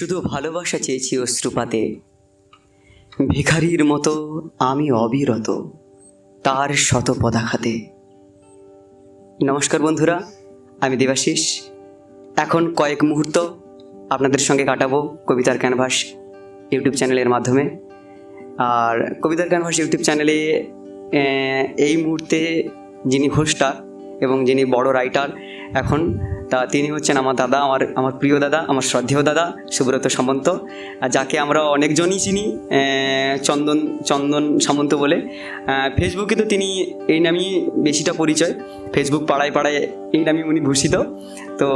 শুধু ভালোবাসা চেয়েছি অশ্রুপাতে, ভিখারির মতো আমি অবিরত তার শত পদাঘাতে। নমস্কার বন্ধুরা, আমি দেবাশিস। এখন কয়েক মুহূর্ত আপনাদের সঙ্গে কাটাবো কবিতার ক্যানভাস ইউটিউব চ্যানেলের মাধ্যমে। আর কবিতার ক্যানভাস ইউটিউব চ্যানেলে এই মুহূর্তে যিনি হোস্টটা এবং যিনি বড় রাইটার এখন, তিনি হচ্ছেন আমার দাদা, আমার প্রিয় দাদা, আমার শ্রদ্ধেয় দাদা সুব্রত সামন্ত, যাকে আমরা অনেকজনই চিনি চন্দন সামন্ত বলে। ফেসবুকে তো তিনি এই নামেই বেশিটা পরিচয়, ফেসবুক পাড়ায় পাড়ায় এই নামেই উনি ভূষিত। তো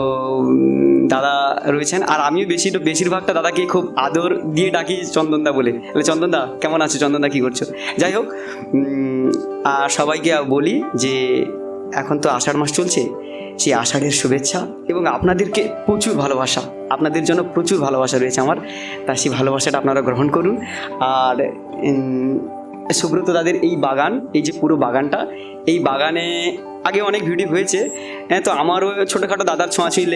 দাদা রয়েছেন, আর আমিও বেশিরভাগটা দাদাকে খুব আদর দিয়ে ডাকি চন্দনদা বলে। চন্দনদা কেমন আছো? চন্দনদা কী করছো? যাই হোক, আর সবাইকে বলি যে এখন তো আষাঢ় মাস চলছে, সেই আষাঢ়ের শুভেচ্ছা এবং আপনাদেরকে প্রচুর ভালোবাসা, আপনাদের জন্য প্রচুর ভালোবাসা রয়েছে আমার, তা সেই ভালোবাসাটা আপনারা গ্রহণ করুন। আর সুব্রত দাদের এই বাগান, এই যে পুরো বাগানটা, এই বাগানে আগে অনেক ভিডিও হয়েছে, তো আমারও ছোটোখাটো দাদার ছোঁয়াছুঁই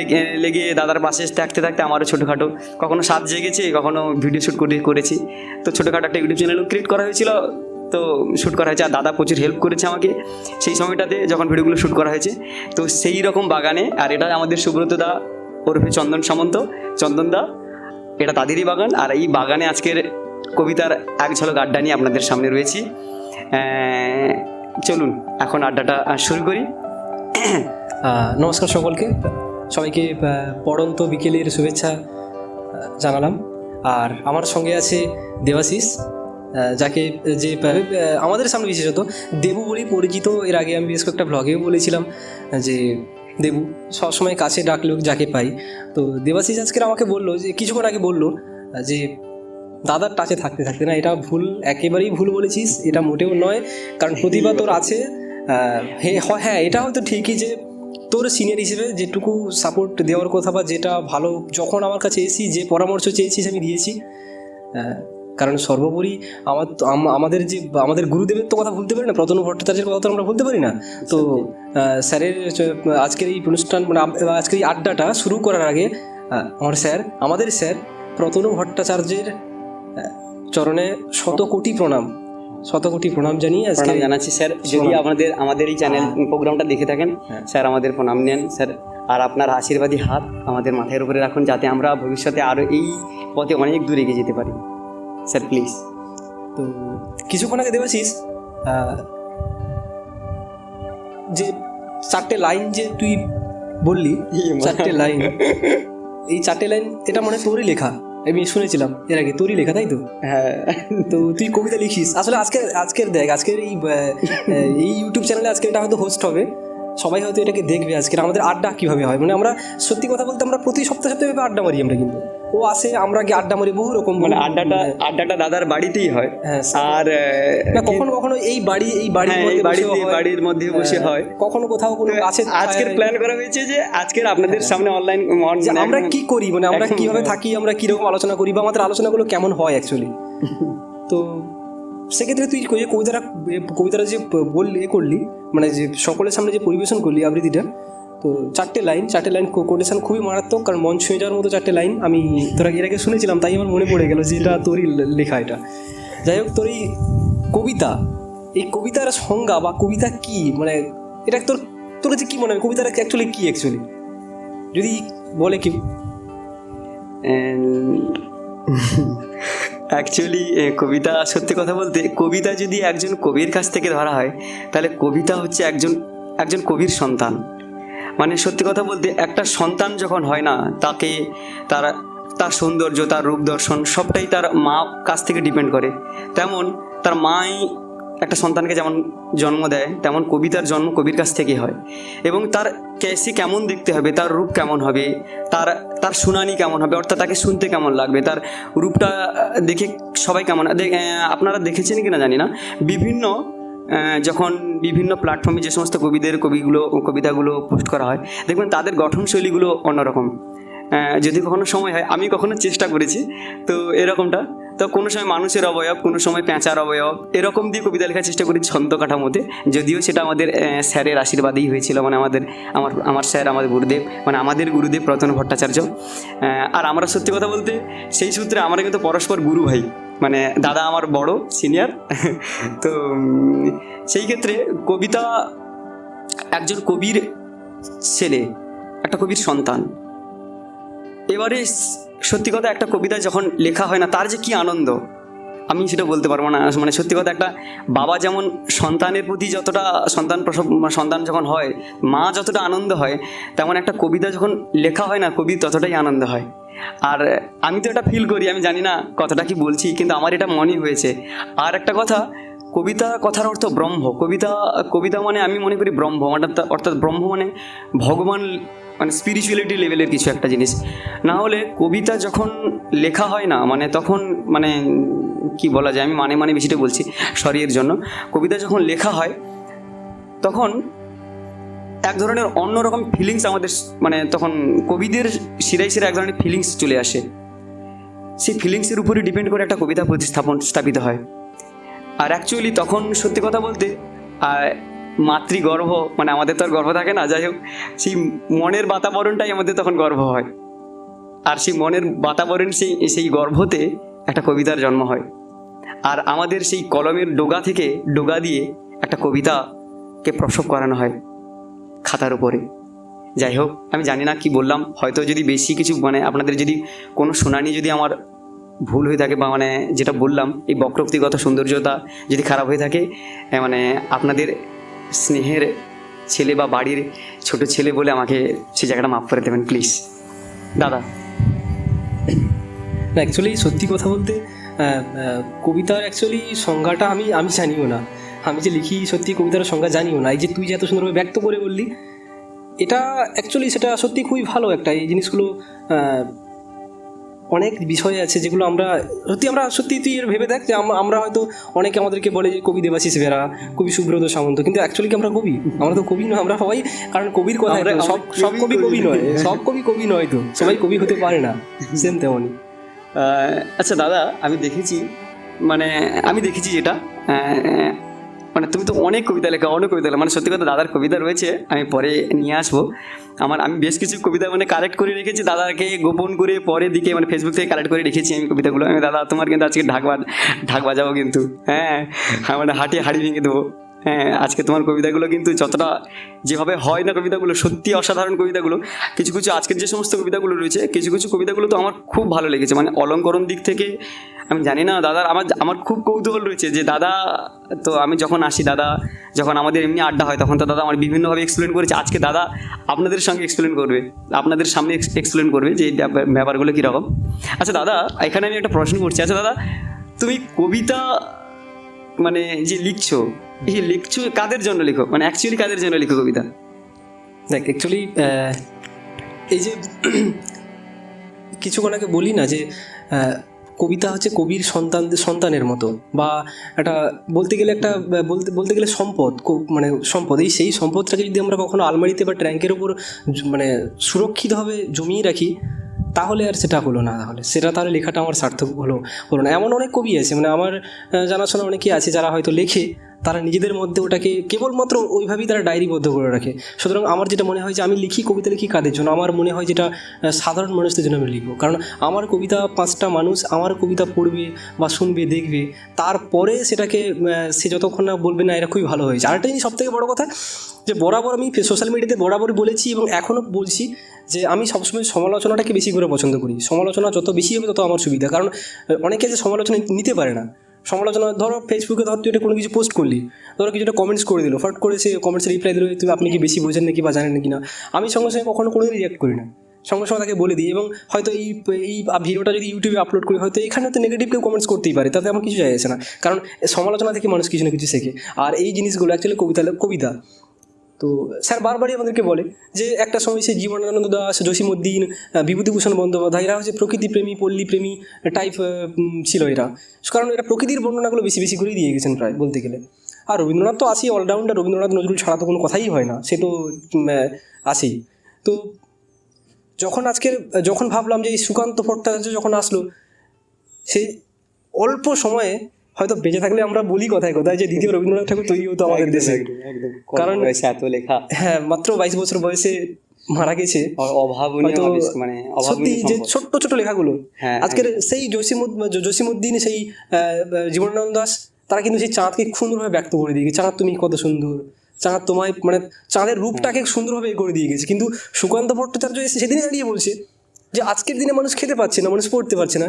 লেগে দাদার পাশে থাকতে থাকতে আমারও ছোটোখাটো কখনো স্বাদ জেগেছে, কখনো ভিডিও শ্যুট করেছি। তো ছোটোখাটো একটা ইউটিউব চ্যানেলও ক্রিয়েট করা হয়েছিল, তো শ্যুট করা হয়েছে। আর দাদা প্রচুর হেল্প করেছে আমাকে সেই সময়টাতে যখন ভিডিওগুলো শ্যুট করা হয়েছে। তো সেই রকম বাগানে, আর এটা আমাদের সুব্রত দা ওরফে চন্দন সামন্ত, চন্দনদা, এটা তাদেরই বাগান। আর এই বাগানে আজকের কবিতার এক ঝলক আড্ডা নিয়ে আপনাদের সামনে রয়েছি। চলুন এখন আড্ডাটা শুরু করি। নমস্কার সবাইকে পড়ন্ত বিকেলের শুভেচ্ছা জানালাম। আর আমার সঙ্গে আছে দেবাশিস, যাকে যে আমাদের সামনে বিশেষত দেবু বলেই পরিচিত। এর আগে আমি বেশ কয়েকটা ব্লগেও বলেছিলাম যে দেবু সবসময় কাছে ডাকলেও যাকে পাই। তো দেবাশিস আজকের আমাকে বললো, যে কিছুক্ষণ আগে বললো যে দাদার টাচে থাকতে থাকতে না, এটা ভুল, একেবারেই ভুল বলেছিস, এটা মোটেও নয়। কারণ প্রতিভা তোর আছে। হ্যাঁ, এটা হয়তো ঠিকই যে তোর সিনিয়র হিসেবে যেটুকু সাপোর্ট দেওয়ার কথা বা যেটা ভালো, যখন আমার কাছে এসি যে পরামর্শ চেয়েছিস আমি দিয়েছি। কারণ সর্বোপরি আমাদের গুরুদেবের তো কথা ভুলতে পারি না, প্রতনু ভট্টাচার্যের কথা তো আমরা ভুলতে পারি না। তো স্যারের আজকের এই অনুষ্ঠান, মানে আজকের এই আড্ডাটা শুরু করার আগে আমাদের স্যার প্রতনু ভট্টাচার্যের চরণে শত কোটি প্রণাম জানিয়ে আজকে জানাচ্ছি। স্যার, যদি আমাদের এই চ্যানেল প্রোগ্রামটা দেখে থাকেন, স্যার আমাদের প্রণাম নেন স্যার। আর আপনার আশীর্বাদী হাত আমাদের মাথার উপরে রাখুন, যাতে আমরা ভবিষ্যতে আরও এই পথে অনেক দূর এগিয়ে যেতে পারি স্যার, প্লিজ। তো কিছুক্ষণ আগে দেবাশিস যে 4টে লাইন যে তুই বললি, 4টে লাইন, এই 4টে লাইন এটা মনে তোরই লেখা, আমি শুনেছিলাম এর আগে তোরই লেখা, তাই তো? হ্যাঁ। তো তুই কবিতা লিখিস আসলে। আজকের দেখ, আজকের এই ইউটিউব চ্যানেলে আজকে এটা হয়তো হোস্ট হবে, সবাই হয়তো এটাকে দেখবে। আজকের আমাদের আড্ডা কীভাবে হয়, মানে আমরা সত্যি কথা বলতে আমরা প্রতি সপ্তাহে আড্ডা মারি আমরা, কিন্তু ও আসে, আমরা কি আড্ডা মারি বহু রকম, মানে আড্ডাটা দাদার বাড়িতেই হয়। আর কখনো কখনো এই বাড়ির মধ্যে বসে হয়, কখনো কোথাও কোনো আছে। আজকের প্ল্যান করা হয়েছে যে আজকের আপনাদের সামনে অনলাইন আমরা কি করি, মানে আমরা কিভাবে থাকি, আমরা কিরকম আলোচনা করি, বা আমাদের আলোচনাগুলো কেমন হয় অ্যাকচুয়ালি। তো সেক্ষেত্রে তুই কবিতাটা যে করলি, মানে যে সকলের সামনে যে পরিবেশন করলি আবৃত্তিটা, তো 4টে লাইন কোটেশন খুবই মারাত্মক, কারণ মন ছুঁয়ে যাওয়ার মতো 4টে লাইন আমি তোরা এর আগে শুনেছিলাম, তাই আমার মনে পড়ে গেল যে এটা তোরই লেখা। এটা যাই হোক, তোর এই কবিতার সংজ্ঞা বা কবিতা কি, মানে এটা তোর কাছে কি মনে হয়, কবিতাটা অ্যাকচুয়ালি কি, যদি বলে কেউ? অ্যাকচুয়ালি কবিতা, সত্যি কথা বলতে, কবিতা যদি একজন কবির কাছ থেকে ধরা হয়, তাহলে কবিতা হচ্ছে একজন কবির সন্তান। মানে সত্যি কথা বলতে, একটা সন্তান যখন হয় না, তাকে তার সৌন্দর্য, তার রূপ দর্শন সবটাই তার মা কাছ থেকে ডিপেন্ড করে। তেমন তার মাই একটা সন্তানকে যেমন জন্ম দেয়, তেমন কবিতার জন্ম কবির কাছ থেকেই হয়। এবং তার কেমন দেখতে হবে, তার রূপ কেমন হবে, তার শুনানি কেমন হবে, অর্থাৎ তাকে শুনতে কেমন লাগবে, তার রূপটা দেখে সবাই কেমন, আপনারা দেখেছেন কি না জানি না, যখন বিভিন্ন প্ল্যাটফর্মে যে সমস্ত কবিতাগুলো পোস্ট করা হয়, দেখবেন তাদের গঠনশৈলীগুলো অন্যরকম। যদি কখনো সময় হয়, আমি কখনো চেষ্টা করেছি তো এরকমটা, তো কোনো সময় মানুষের অবয়ব, কোনো সময় পেঁচার অবয়ব, এরকম দিয়ে কবিতা লেখার চেষ্টা করি ছন্দ কাঠামোতে। যদিও সেটা আমাদের স্যারের আশীর্বাদেই হয়েছিল, মানে আমার স্যার, আমাদের গুরুদেব, মানে আমাদের গুরুদেব রতন ভট্টাচার্য। আর আমরা সত্যি কথা বলতে সেই সূত্রে আমরা কিন্তু পরস্পর গুরু ভাই, মানে দাদা আমার বড় সিনিয়র। তো সেই ক্ষেত্রে কবিতা একজন কবির ছেলে, একটা কবির সন্তান। এবারে সত্যি কথা, একটা কবিতা যখন লেখা হয় না, তার যে কি আনন্দ আমি সেটা বলতে পারবো না। মানে সত্যি কথা, একটা বাবা যেমন সন্তানের প্রতি যতটা, সন্তান যখন হয় মা যতটা আনন্দ হয়, তেমন একটা কবিতা যখন লেখা হয় না, কবির ততটাই আনন্দ হয়। আর আমি তো এটা ফিল করি, আমি জানি না কতটা কি বলছি, কিন্তু আমার এটা মনে হয়েছে। আর একটা কথা, কবিতা কথার অর্থ ব্রহ্ম। কবিতা মানে আমি মনে করি ব্রহ্ম, অর্থাৎ ব্রহ্ম মানে ভগবান, মানে স্পিরিচুয়ালিটি লেভেলের কিছু একটা জিনিস। না হলে কবিতা যখন লেখা হয় না, মানে তখন মানে কি বলা যায়, আমি মানে বেশিটা বলছি, সরি এর জন্য। কবিতা যখন লেখা হয় তখন এক ধরনের অন্যরকম ফিলিংস আমাদের, মানে তখন কবিদের শিরায় এক ধরনের ফিলিংস চলে আসে। সেই ফিলিংসের উপরে ডিপেন্ড করে একটা কবিতা স্থাপিত হয়। আর অ্যাকচুয়ালি তখন সত্যি কথা বলতে মাতৃগর্ভ, মানে আমাদের তো আর গর্ভ থাকে না, যাই হোক, সেই মনের বাতাবরণটাই আমাদের তখন গর্ভ হয়। আর সেই মনের বাতাবরণ, সেই গর্ভতে একটা কবিতার জন্ম হয়। আর আমাদের সেই কলমের ডগা থেকে, ডগা দিয়ে একটা কবিতাকে প্রসব করানো হয় খাতার উপরে। যাই হোক, আমি জানি না কি বললাম, হয়তো যদি বেশি কিছু, মানে আপনাদের যদি কোনো শুনানি যদি আমার ভুল হয়ে থাকে, বা মানে যেটা বললাম এই বক্রোক্তিগত সৌন্দর্যতা যদি খারাপ হয়ে থাকে, মানে আপনাদের স্নেহের ছেলে বা বাড়ির ছোট ছেলে বলে আমাকে সেই জায়গাটা মাফ করে দেবেন প্লিজ দাদা। না, অ্যাকচুয়ালি সত্যি কথা বলতে কবিতার অ্যাকচুয়ালি সংজ্ঞাটা আমি জানিও না। আমি যে লিখি সত্যি কবিতার সংজ্ঞা জানিও না। এই যে তুই যে এত সুন্দরভাবে ব্যক্ত করে বললি, এটা অ্যাকচুয়ালি সেটা সত্যি খুবই ভালো একটা। এই জিনিসগুলো অনেক বিষয় আছে যেগুলো আমরা সত্যি তুই এর ভেবে দেখ যে আমরা হয়তো অনেকে আমাদেরকে বলে যে কবি দেবাশিস বেরা, কবি সুব্রত সামন্ত, কিন্তু অ্যাকচুয়ালি কি আমরা কবি? আমরা তো কবি নয়, আমরা সবাই, কারণ কবির কথা সব কবি কবি নয়, সব কবি কবি নয়, তো সবাই কবি হতে পারে না, সেম তেমনই। আচ্ছা দাদা, আমি দেখেছি যেটা, মানে তুমি তো অনেক কবিতা লেখা, মানে সত্যি কথা দাদার কবিতা রয়েছে, আমি পরে নিয়ে আসবো। আমি বেশ কিছু কবিতা মানে কালেক্ট করে রেখেছি, দাদাকে গোপন করে পরের দিকে মানে ফেসবুক থেকে কালেক্ট করে রেখেছি আমি কবিতাগুলো। আমি দাদা তোমার কিন্তু আজকে ঢাক বাজাবো কিন্তু, হ্যাঁ, মানে হাড়ি ভেঙে দেবো। হ্যাঁ, আজকে তোমার কবিতাগুলো কিন্তু যতটা যেভাবে হয় না, কবিতাগুলো সত্যি অসাধারণ কবিতাগুলো। কিছু আজকের যে সমস্ত কবিতাগুলো রয়েছে, কিছু কবিতাগুলো তো আমার খুব ভালো লেগেছে, মানে অলঙ্করণ দিক থেকে। আমি জানি না দাদার, আমার খুব কৌতূহল রয়েছে যে দাদা, তো আমি যখন আসি, দাদা যখন আমাদের এমনি আড্ডা হয়, তখন তো দাদা আমার বিভিন্নভাবে এক্সপ্লেন করেছে। আজকে দাদা আপনাদের সঙ্গে আপনাদের সামনে এক্সপ্লেন করবে যে এই ব্যাপারগুলো কীরকম। আচ্ছা দাদা, এখানে আমি একটা প্রশ্ন করছি। আচ্ছা দাদা, তুমি কবিতা মানে যে লিখছো কাদের জন্য লিখো, মানে অ্যাকচুয়ালি কাদের জন্য লিখো কবিতা? দেখ, অ্যাকচুয়ালি এই যে কিছুক্ষণ আগে বলি না যে কবিতা হচ্ছে কবির সন্তানের মতো, বা একটা বলতে গেলে সম্পদ, মানে সম্পদ। সেই সম্পদটাকে যদি আমরা কখনো আলমারিতে বা ট্যাঙ্কের উপর মানে সুরক্ষিতভাবে জমিয়ে রাখি, তাহলে আর সেটা হলো না, তাহলে লেখাটা আমার সার্থক হলো না। এমন অনেক কবি আছে, মানে আমার জানাশোনা অনেকেই আছে যারা হয়তো লেখে, তারা নিজেদের মধ্যে ওটাকে কেবলমাত্র ওইভাবেই তারা ডায়েরিবদ্ধ করে রাখে। সুতরাং আমার যেটা মনে হয় যে আমি কবিতা লিখি কাদের জন্য? আমার মনে হয় যেটা সাধারণ মানুষদের জন্য আমি লিখবো। কারণ আমার কবিতা 5টা মানুষ আমার কবিতা পড়বে বা শুনবে, দেখবে, তারপরে সেটাকে সে যতক্ষণ না বলবে না এটা খুবই ভালো হয়েছে। আরেকটা জিনিস সবথেকে বড় কথা, যে বরাবর আমি সোশ্যাল মিডিয়াতে বরাবরই বলেছি এবং এখনও বলছি যে আমি সবসময় সমালোচনাটাকে বেশি করে পছন্দ করি। সমালোচনা যত বেশি হবে তত আমার সুবিধা। কারণ অনেকে যে সমালোচনা নিতে পারে না, সমালোচনা ধরো ফেসবুকে তুই এটা কোনো কিছু পোস্ট করলি, ধরো কিছুটা কমেন্টস করে দিল, ফট করে সে কমেন্টসে রিপ্লাই দিল, তুমি আপনি কি বেশি বোঝেন নাকি বা জানেন নাকি না। আমি সঙ্গে সঙ্গে কখনো রিঅ্যাক্ট করি না, সঙ্গে সঙ্গে তাকে বলে দিই। এবং হয়তো এই ভিডিওটা যদি ইউটিউবে আপলোড করি, হয়তো এখানে তো নেগেটিভ কেউ কমেন্টস করতেই পারে, তাতে আমার কিছু যায় আসে না, কারণ সমালোচনা থেকে মানুষ কিছু না কিছু শেখে। আর এই জিনিসগুলো অ্যাকচুয়ালি কবিতা তো স্যার বারবারই আমাদেরকে বলে যে একটা সময় সে জীবনানন্দ দাশ, জসীমউদ্দিন, বিভূতিভূষণ বন্দ্যোপাধ্যায়, এরা হচ্ছে প্রকৃতিপ্রেমী, পল্লীপ্রেমী টাইপ ছিল এরা, কারণ এরা প্রকৃতির বর্ণনাগুলো বেশি বেশি করেই দিয়ে গেছেন প্রায় বলতে গেলে। আর রবীন্দ্রনাথ তো আসেই অলরাউন্ডার, রবীন্দ্রনাথ নজরুল ছাড়া তো কোনো কথাই হয় না, সে তো আসেই। তো যখন ভাবলাম যে এই সুকান্ত ভট্টাচার্য যখন আসলো, সে অল্প সময়ে হয়তো বেঁচে থাকলে আমরা বলি কথায় কথায় যে দ্বিতীয় রবীন্দ্রনাথ ঠাকুর তৈরি হতো আমাদের দেশে। কারণ এত লেখা, হ্যাঁ, মাত্র 22 বছর বয়সে মারা গেছে। অভাবনীয় মানে সত্যি যে ছোট্ট ছোট লেখাগুলো, হ্যাঁ, আজকের সেই জসিমউদ্দিন, সেই জীবনানন্দ দাশ, তারা কিন্তু সেই চাঁদকে খুব সুন্দরভাবে ব্যক্ত করে দিয়ে গেছে। চাঁদ তুমি কত সুন্দর, চাঁদ তোমায়, মানে চাঁদের রূপটাকে সুন্দরভাবে করে দিয়ে গেছে। কিন্তু সুকান্ত ভট্টাচার্য এসে সেদিনই দাঁড়িয়ে বলছে যে আজকের দিনে মানুষ খেতে পাচ্ছে না, মানুষ পড়তে পারছে না,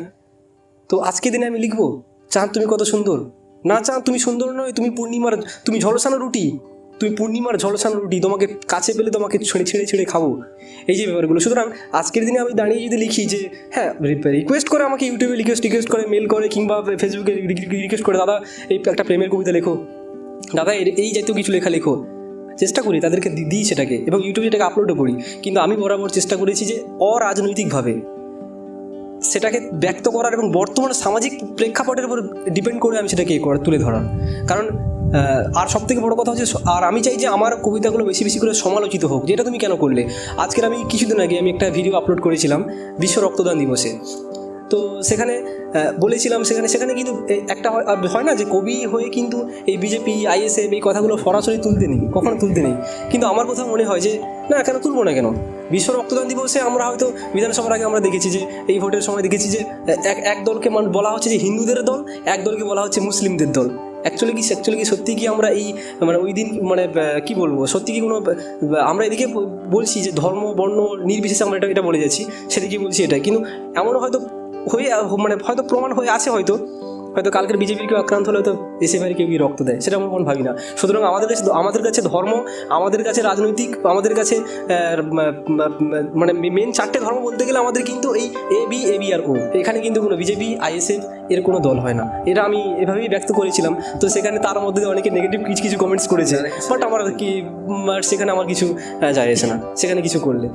তো আজকের দিনে আমি লিখবো চাঁদ তুমি কত সুন্দর। না চাঁদ তুমি সুন্দর নয়, তুমি পূর্ণিমার, তুমি ঝলসানো রুটি, তুমি পূর্ণিমার ঝলসানো রুটি, তোমাকে কাছে পেলে তোমাকে ছেড়ে ছেড়ে ছেড়ে খাবো, এই যে ব্যাপারগুলো। সুতরাং আজকের দিনে আমি দাঁড়িয়ে যদি লিখি যে হ্যাঁ, রিকোয়েস্ট করে আমাকে ইউটিউবে রিকোয়েস্ট করে, মেল করে, কিংবা ফেসবুকে রিকোয়েস্ট করে, দাদা এই একটা প্রেমের কবিতা লেখো, দাদা এই জাতীয় কিছু লেখা লেখো, চেষ্টা করি তাদেরকে দিই সেটাকে, এবং ইউটিউবে এটাকে আপলোডও করি। কিন্তু আমি বরাবর চেষ্টা করেছি যে অরাজনৈতিকভাবে সেটাকে ব্যক্ত করার, এবং বর্তমান সামাজিক প্রেক্ষাপটের উপর ডিপেন্ড করে আমি সেটাকে তুলে ধরার। কারণ আর সব থেকে বড় কথা হচ্ছে, আর আমি চাই যে আমার কবিতাগুলো বেশি বেশি করে সমালোচিত হোক, যেটা তুমি কেন করলে। আজকের আমি কিছুদিন আগে আমি একটা ভিডিও আপলোড করেছিলাম বিশ্ব রক্তদান দিবসে, তো সেখানে বলেছিলাম, সেখানে কিন্তু একটা হয় না যে কবি হয়ে কিন্তু এই বিজেপি, আইএসএফ এই কথাগুলো সরাসরি কখনো তুলতে নেই। কিন্তু আমার কথা মনে হয় যে না, কেন তুলবো না, কেন? বিশ্ব রক্তদান দিবসে আমরা হয়তো বিধানসভার আগে আমরা দেখেছি যে এই ভোটের সময় দেখেছি যে এক দলকে বলা হচ্ছে যে হিন্দুদের দল, এক দলকে বলা হচ্ছে মুসলিমদের দল। অ্যাকচুয়ালি কি সত্যি কি আমরা এই মানে ওই দিন মানে কি বলবো, সত্যি কি কোনো আমরা এদিকে বলছি যে ধর্ম বর্ণ নির্বিশেষে আমরা এটা বলে যাচ্ছি, সেদিকে বলছি এটা, কিন্তু এমনও হয়তো হয়তো প্রমাণ হয়ে আছে, হয়তো কালকের বিজেপির কেউ আক্রান্ত হলে তো এসে বাড়ি কেউ রক্ত দেয়, সেটা আমরা ভাবি না। সুতরাং আমাদের কাছে ধর্ম, আমাদের কাছে রাজনৈতিক, আমাদের কাছে মানে মেন 4টে ধর্ম বলতে গেলে আমাদের কিন্তু এই এ বি আর ও, এখানে কিন্তু কোনো বিজেপি, আইএসএফ এর কোনো দল হয় না। এটা আমি এভাবেই ব্যক্ত করেছিলাম। তো সেখানে তার মধ্যে অনেকে নেগেটিভ কিছু কমেন্টস করেছে, বাট আমার কি সেখানে আমার কিছু যায় আসে না সেখানে কিছু করলে।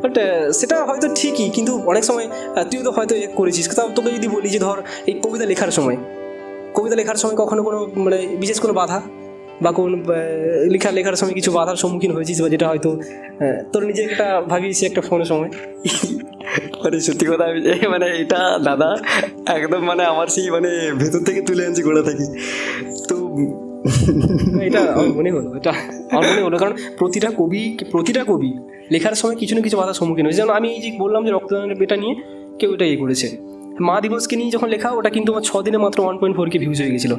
বাট সেটা হয়তো ঠিকই, কিন্তু অনেক সময় তুই তো হয়তো করেছিস। তোকে যদি বলি যে ধর এই কবিতা লেখার সময় কখনো কোনো মানে বিশেষ কোনো বাধা বা কোন লেখার সময় কিছু বাধার সম্মুখীন হয়েছিস, বা যেটা হয়তো তোর নিজে একটা ভাবিয়েছিস একটা ফোনের সময়? মানে সত্যি কথা, আমি মানে এটা দাদা একদম মানে আমার সেই মানে ভেতর থেকে তুলে আনছি গোড়া থেকে। তো এটা আমার মনে হলো কারণ প্রতিটা কবি লেখার সময় কিছু না কিছু বাধার সম্মুখীন হয়েছে। যেমন আমি এই যে বললাম যে রক্তদানের এটা নিয়ে কেউ এটা করেছে, মা দিবসকে নিয়ে যখন লেখা, ওটা কিন্তু আমার 6 দিনে মাত্র 1.4K ভিউজ হয়ে গেছিলো।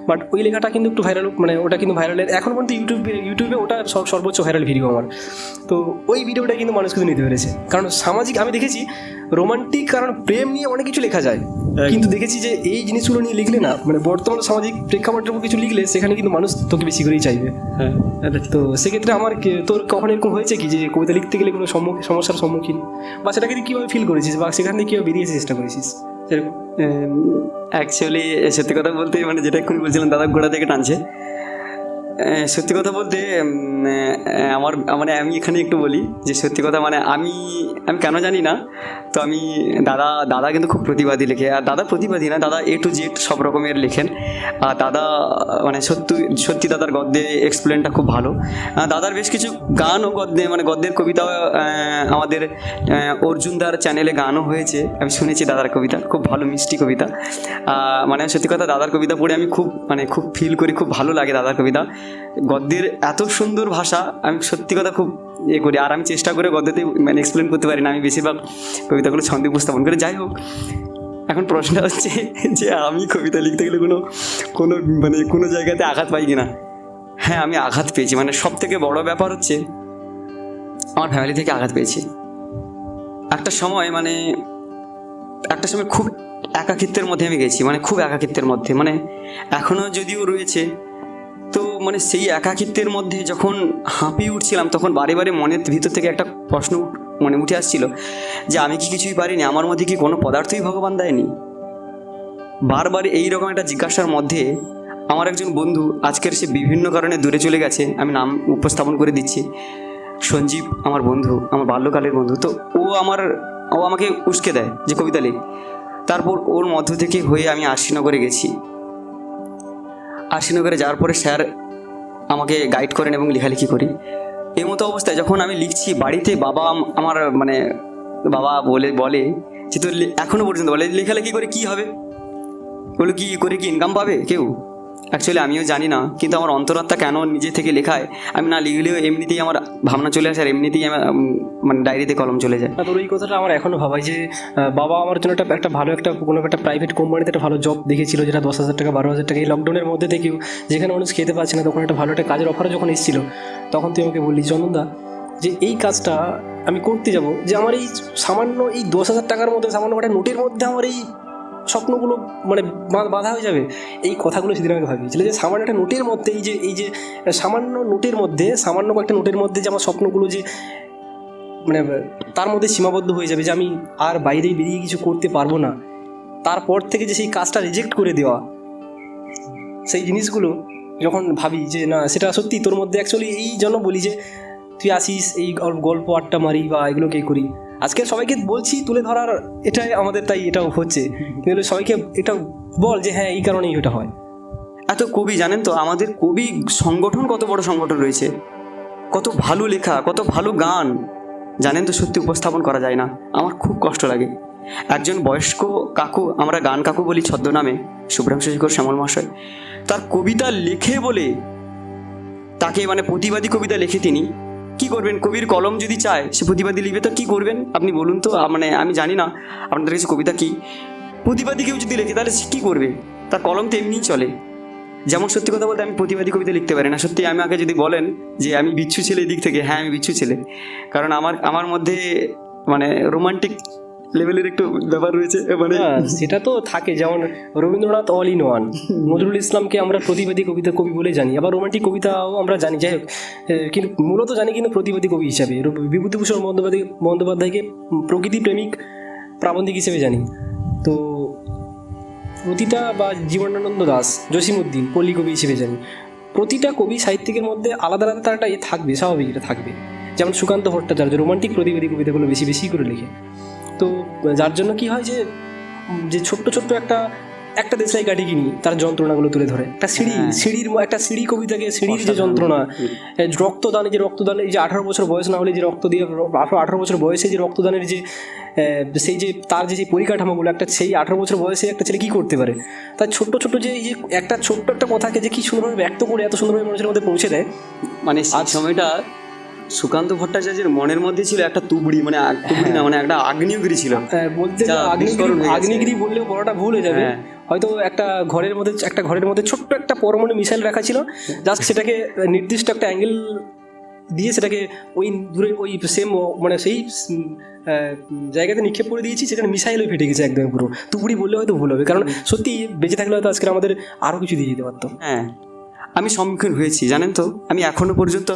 বাট ওই লেখাটা কিন্তু একটু ভাইরাল, মানে ওটা কিন্তু ভাইরালের এখন পর্যন্ত ইউটিউবে ওটা সর্বোচ্চ ভাইরাল ভিডিও আমার। তো ওই ভিডিওটা কিন্তু মানুষ কিন্তু নিতে পেরেছে, কারণ সামাজিক আমি দেখেছি রোমান্টিক, কারণ প্রেম নিয়ে অনেক কিছু লেখা যায়, কিন্তু দেখেছি যে এই জিনিসগুলো নিয়ে লিখলে না, মানে বর্তমান সামাজিক প্রেক্ষাপটের উপর কিছু লিখলে সেখানে কিন্তু মানুষ তোকে বেশি করেই চাইবে। হ্যাঁ, তো সেক্ষেত্রে তোর কখনো এরকম হয়েছে কি যে কবিতা লিখতে গেলে কোনো সমস্যার সম্মুখীন, বা সেটাকে কীভাবে ফিল করেছিস, বা সেখান থেকে কীভাবে বেরিয়ে চেষ্টা করেছিস? অ্যাকচুয়ালি সত্যি কথা বলতে মানে যেটা এক্ষুনি বলছিলাম দাদা গোড়া থেকে টানছে, সত্যি কথা বলতে আমার মানে আমি এখানে একটু বলি যে সত্যি কথা মানে আমি কেন জানি না, তো আমি দাদা কিন্তু খুব প্রতিবাদী লেখে। আর দাদা প্রতিবাদী না, দাদা A to Z সব রকমের লেখেন। আর দাদা মানে সত্যি দাদার গদ্যে এক্সপ্লেনটা খুব ভালো। দাদার বেশ কিছু গানও গদ্যের কবিতা আমাদের অর্জুনদার চ্যানেলে গানও হয়েছে, আমি শুনেছি দাদার কবিতা, খুব ভালো মিষ্টি কবিতা। মানে সত্যি কথা দাদার কবিতা পড়ে আমি খুব ফিল করি, খুব ভালো লাগে দাদার কবিতা। গদ্যের এত সুন্দর ভাষা, আমি সত্যি কথা খুব করি। আর আমি চেষ্টা করে গদ্যতে মানে এক্সপ্লেন করতে পারি না, আমি বেশিরভাগ কবিতাগুলো ছন্দে উপস্থাপন করি। যাই হোক, এখন প্রশ্নটা হচ্ছে যে আমি কবিতা লিখতে গেলে কোনো জায়গাতে আঘাত পাই কিনা। হ্যাঁ, আমি আঘাত পেয়েছি। মানে সব থেকে বড় ব্যাপার হচ্ছে আমার ফ্যামিলি থেকে আঘাত পেয়েছি। একটা সময় খুব একাকিত্বের মধ্যে আমি গেছি, মানে খুব একাকিত্বের মধ্যে, মানে এখনও যদিও রয়েছে। তো মানে সেই একাকিত্বের মধ্যে যখন হাঁপিয়ে উঠছিলাম, তখন বারে মনের ভিতর থেকে একটা প্রশ্ন উঠে আসছিল যে আমি কি কিছুই পারিনি? আমার মধ্যে কি কোনো পদার্থই ভগবান দেয়নি? বারবার এইরকম একটা জিজ্ঞাসার মধ্যে আমার একজন বন্ধু, আজকের সে বিভিন্ন কারণে দূরে চলে গেছে, আমি নাম উপস্থাপন করে দিচ্ছি, সঞ্জীব, আমার বন্ধু, আমার বাল্যকালের বন্ধু। তো ও আমাকে উস্কে দেয় যে কবিতা লিখ। তারপর ওর মধ্য থেকে হয়ে আমি আশিনগরে গেছি। আশিনগরে যাওয়ার পরে স্যার আমাকে গাইড করেন এবং লেখালেখি করি। এই মতো অবস্থায় যখন আমি লিখছি, বাড়িতে বাবা বলে যে তোর এখনও পর্যন্ত বলে লেখালেখি করে কী হবে, ওগুলো কি করে কি ইনকাম পাবে কেউ? অ্যাকচুয়ালি আমিও জানি না, কিন্তু আমার অন্তরাত্মা কেন নিজে থেকে লেখায়, আমি না লিখলেও এমনিতেই আমার ভাবনা চলে আসে আর এমনিতেই আমার মানে ডায়েরিতে কলম চলে যায়। তোর এই কথাটা আমার এখনো ভাবাই যে বাবা আমার জন্য একটা ভালো একটা কোনো একটা প্রাইভেট কোম্পানিতে একটা ভালো জব দেখেছিল, যেটা 10,000 টাকা 12,000 টাকা এই লকডাউনের মধ্যে থেকেও, যেখানে মানুষ খেতে পাচ্ছে না, তখন একটা ভালো একটা কাজের অফারও যখন এসেছিল, তখন তুই আমাকে বললি চন্দনদা যে এই কাজটা আমি করতে যাব, যে আমার এই সামান্য এই 10,000 টাকার মধ্যে, সামান্য একটা নোটের মধ্যে আমার এই স্বপ্নগুলো মানে বাধা হয়ে যাবে। এই কথাগুলো সেদিন আমাকে ভাবিয়েছিল যে সামান্য একটা নোটের মধ্যে, এই যে সামান্য নোটের মধ্যে, সামান্য কয়েকটা নোটের মধ্যে যে আমার স্বপ্নগুলো যে মানে তার মধ্যে সীমাবদ্ধ হয়ে যাবে, যে আমি আর বাইরে বেরিয়ে কিছু করতে পারবো না। তারপর থেকে যে সেই কাজটা রিজেক্ট করে দেওয়া, সেই জিনিসগুলো যখন ভাবি যে না সেটা সত্যি তোর মধ্যে অ্যাকচুয়ালি, এই জন্য বলি যে তুই আসিস, এই গল্প আড্ডা মারি বা এগুলোকে করি। আজকে সবাইকে বলছি তুলে ধরার, এটাই আমাদের, তাই এটাও হচ্ছে, কিন্তু সবাইকে এটা বল যে হ্যাঁ এই কারণেই এটা হয়। এত কবি জানেন তো, আমাদের কবি সংগঠন কত বড় সংগঠন রয়েছে, কত ভালো লেখা, কত ভালো গান জানেন তো, সত্যি উপস্থাপন করা যায় না। আমার খুব কষ্ট লাগে। একজন বয়স্ক কাকু, আমরা গান কাকু বলি ছদ্মনামে, শুভ্রাংশু শেখর শ্যামল মহাশয়, তার কবিতা লেখে বলে তাকে মানে প্রতিবাদী কবিতা লেখে তিনি। কি করবেন, কবির কলম যদি চায় সে প্রতিবাদী লিখবে, তো কি করবেন আপনি বলুন তো? মানে আমি জানি না আপনাদের কাছে কবিতা কি, প্রতিবাদী কেউ যদি লেখে তাহলে সে কী করবে? তার কলম তো এমনিই চলে। যেমন সত্যি কথা বলতে আমি প্রতিবাদী কবিতা লিখতে পারি না। সত্যি আমাকে যদি বলেন যে আমি বিচ্ছু ছেলে দিক থেকে, হ্যাঁ আমি বিচ্ছু ছেলে, কারণ আমার মধ্যে মানে রোমান্টিক লেভেলের একটু ব্যাপার রয়েছে। মানে সেটা তো থাকে, যেমন Rabindranath all in one, Nazrul ইসলামকে আমরা প্রতিবাদী কবি বলে জানি, আবার রোমান্টিক কবিতাও আমরা জানি, যাই হোক, কিন্তু মূলত জানি কিন্তু প্রতিবাদী কবি হিসাবে। বিভূতিভূষণ বন্দ্যোপাধ্যায়কে প্রকৃতি প্রেমিক প্রাবন্ধিক হিসেবে জানি। তো প্রতিটা বা জীবনানন্দ দাস, জসিমউদ্দিন পল্লী কবি হিসেবে জানি। প্রতিটা কবি সাহিত্যিকের মধ্যে আলাদা আলাদা তার একটা থাকবে, স্বাভাবিক এটা থাকবে। যেমন সুকান্ত ভট্টাচার্য রোমান্টিক প্রতিবাদী কবিতাগুলো বেশি বেশি করে লেখে। তো যার জন্য কি হয় যে ছোট্ট ছোট্ট একটা দেশলাই কাঠি কিনি, তার যন্ত্রণাগুলো তুলে ধরে। একটা একটা সিঁড়ি কবিতাকে, সিঁড়ির যে যন্ত্রণা, রক্তদান, এই যে 18 বছর বয়স না হলে যে রক্ত দিয়ে, 18 বছর বয়সে যে রক্তদানের যে সেই যে তার যে পরিকাঠামোগুলো, সেই 18 বছর বয়সে একটা ছেলে কী করতে পারে, তার ছোট্ট ছোট্ট যে এই যে একটা ছোট্ট একটা কথাকে যে কি সুন্দরভাবে ব্যক্ত করে এত সুন্দরভাবে মানুষের মধ্যে পৌঁছে দেয়। মানে আজ সময়টা সুকান্ত ভট্টাচার্যের মনের মধ্যে ছিল একটা তুবড়ি, মানে তুবড়ি না, মানে একটা আগ্নেয়গিরি ছিল। বলতে আগ্নেয়গিরি বললেও বড়টা ভুল হয়ে যাবে। হয়তো একটা ঘরের মধ্যে ছোট্ট একটা পরমাণু মিসাইল রাখা ছিল, জাস্ট সেটাকে নির্দিষ্ট একটা অ্যাঙ্গেল দিয়ে সেটাকে ওই দূরে ওই সেম মানে সেই জায়গাতে নিক্ষেপ করে দিয়েছি, সেখানে মিসাইলও ফেটে গেছে একদম পুরো। তুবড়ি বললে হয়তো ভুল হবে, কারণ সত্যি বেঁচে থাকলে হয়তো আজকে আমাদের আরও কিছু দিয়ে যেতে পারতো। হ্যাঁ, আমি সম্মুখীন হয়েছি জানেন তো। আমি এখনো পর্যন্ত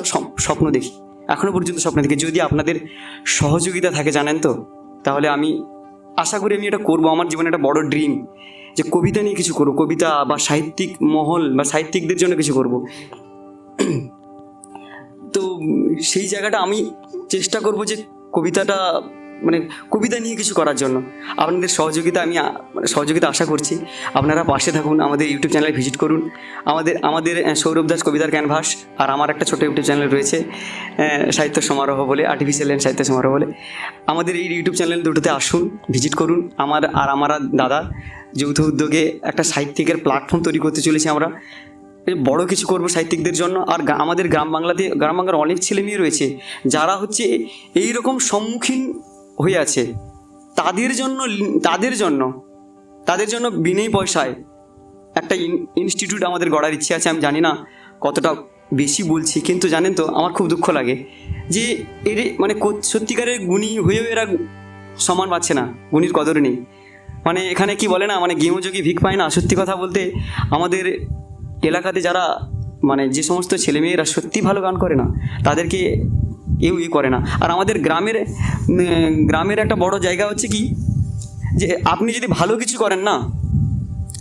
স্বপ্ন দেখি, যদি আপনাদের সহযোগিতা থাকে জানেন তো, তাহলে আমি আশা করি আমি এটা করবো। আমার জীবনে একটা বড় ড্রিম যে কবিতা নিয়ে কিছু করবো, কবিতা বা সাহিত্যিক মহল বা সাহিত্যিকদের জন্য কিছু করব। তো সেই জায়গাটা আমি চেষ্টা করব যে কবিতাটা মানে কবিতা নিয়ে কিছু করার জন্য আপনাদের সহযোগিতা আশা করছি। আপনারা পাশে থাকুন, আমাদের ইউটিউব চ্যানেলে ভিজিট করুন। আমাদের সৌরভ দাস কবিতার ক্যানভাস, আর আমার একটা ছোটো ইউটিউব চ্যানেল রয়েছে সাহিত্য সমারোহ বলে, আর্টিফিশিয়াল ল্যান্ড সাহিত্য সমারোহ বলে। আমাদের এই ইউটিউব চ্যানেল দুটোতে আসুন, ভিজিট করুন। আমার দাদা যৌথ উদ্যোগে একটা সাহিত্যিকের প্ল্যাটফর্ম তৈরি করতে চলেছি। আমরা বড় কিছু করব সাহিত্যিকদের জন্য। আর আমাদের গ্রাম বাংলার অনেক ছেলে মেয়ে রয়েছে যারা হচ্ছে এই রকম সম্মুখীন হয়ে আছে, তাদের জন্য বিনা পয়সায় একটা ইনস্টিটিউট আমাদের গড়ার ইচ্ছে আছে। আমি জানি না কতটা বেশি বলছি, কিন্তু জানেন তো আমার খুব দুঃখ লাগে যে মানে সত্যিকারের গুণী হয়েও এরা সমান পাচ্ছে না, গুণীর কদর নেই। মানে এখানে কি বলে না, মানে গেমযোগী ভিক পায় না। সত্যি কথা বলতে আমাদের এলাকাতে যারা মানে যে সমস্ত ছেলেমেয়েরা সত্যি ভালো গান করে না, তাদেরকে কেউ করে না। আর আমাদের গ্রামের একটা বড় জায়গা হচ্ছে কি, যে আপনি যদি ভালো কিছু করেন না,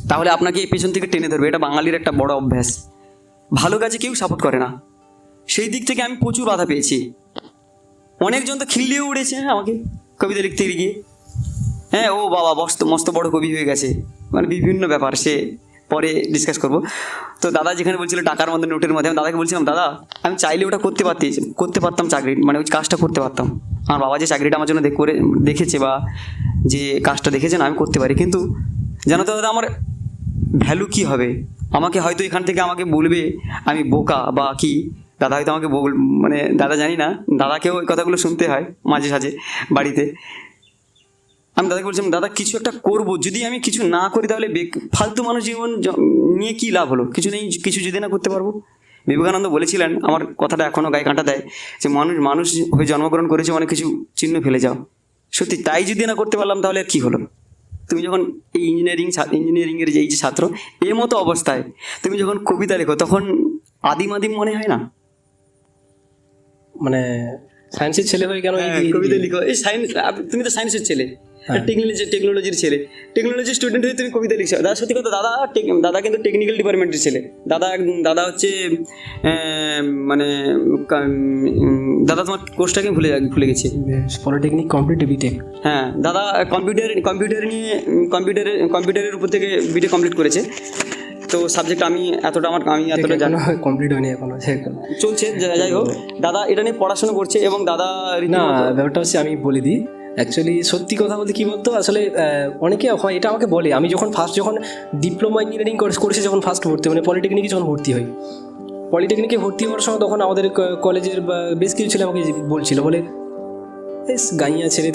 তাহলে আপনাকে পেছন থেকে টেনে ধরবে। এটা বাঙালির একটা বড় অভ্যাস, ভালো কাজে কেউ সাপোর্ট করে না। সেই দিক থেকে আমি প্রচুর বাধা পেয়েছি। অনেকজন তো খিল্লিও উড়েছে আমাকে কবিতা লিখতে গিয়ে, হ্যাঁ ও বাবা মস্ত বড় কবি হয়ে গেছে, মানে বিভিন্ন ব্যাপার সে পরে ডিসকাস করব। তো দাদা যেখানে বলছিল টাকার মধ্যে, নোটের মধ্যে, আমি দাদাকে বলছিলাম দাদা আমি চাইলে ওটা করতে পারতাম চাকরি, মানে ওই কাজটা করতে পারতাম। আমার বাবা যে চাকরিটা আমার জন্য দেখেছে বা যে কাজটা দেখেছে না, আমি করতে পারি। কিন্তু জানো তো দাদা, আমার ভ্যালু কি হবে? আমাকে হয়তো এখান থেকে আমাকে বলবে আমি বোকা বা কি, দাদা হয়তো আমাকে মানে দাদা জানি না, দাদাকেও ওই কথাগুলো শুনতে হয় মাঝে সাঝে বাড়িতে। আমি দাদাকে বলছিলাম, দাদা কিছু একটা করবো, যদি আমি কিছু না করি তাহলে ফালতু মানুষ জীবন নিয়ে কী লাভ হলো, কিছু নেই, কিছু যদি না করতে পারবো। বিবেকানন্দ বলেছিলেন, আমার কথাটা এখনও গায়ে কাঁটা দেয়, যে মানুষ হয়ে জন্মগ্রহণ করেছে অনেক কিছু চিহ্ন ফেলে যাও। সত্যি তাই যদি না করতে পারলাম তাহলে আর কী হলো? তুমি যখন এই ইঞ্জিনিয়ারিংয়ের যে এই যে ছাত্র, এর মতো অবস্থায় তুমি যখন কবিতা লেখো তখন আদিম মনে হয় না? মানে সায়েন্সের ছেলে হয়ে কেন কবিতা লিখো, এই সায়েন্স, তুমি তো সায়েন্সের ছেলে, টেকনোলজির ছেলে, টেকনোলজি স্টুডেন্ট হয়ে তুমি কবিতা লিখছো। দাদা সত্যি কথা, দাদা কিন্তু টেকনিক্যাল ডিপার্টমেন্টের ছেলে। দাদা হচ্ছে মানে দাদা তোমার কোর্সটাকে ভুলে গেছি। Polytechnic complete BTech. হ্যাঁ, দাদা কম্পিউটারের উপর থেকে বিটেক কমপ্লিট করেছে। তো সাবজেক্ট আমি এতটা জানি কমপ্লিট হয়নি এখনো, চলছে। যাই হোক, দাদা এটা নিয়ে পড়াশোনা করছে এবং দাদা না, ব্যাপারটা হচ্ছে আমি বলে দিই। অ্যাকচুয়ালি সত্যি কথা বলতে কী বলতো, আসলে অনেকে হয় এটা আমাকে বলে, আমি যখন ডিপ্লোমা ইঞ্জিনিয়ারিং করেছি, যখন ফার্স্ট ভর্তি মানে পলিটেকনিকে যখন ভর্তি হই, পলিটেকনিকে ভর্তি হওয়ার সময় তখন আমাদের কলেজের বেশ কিছু ছেলে আমাকে বলছিল, বলে বেশ গাইয়া ছেলে,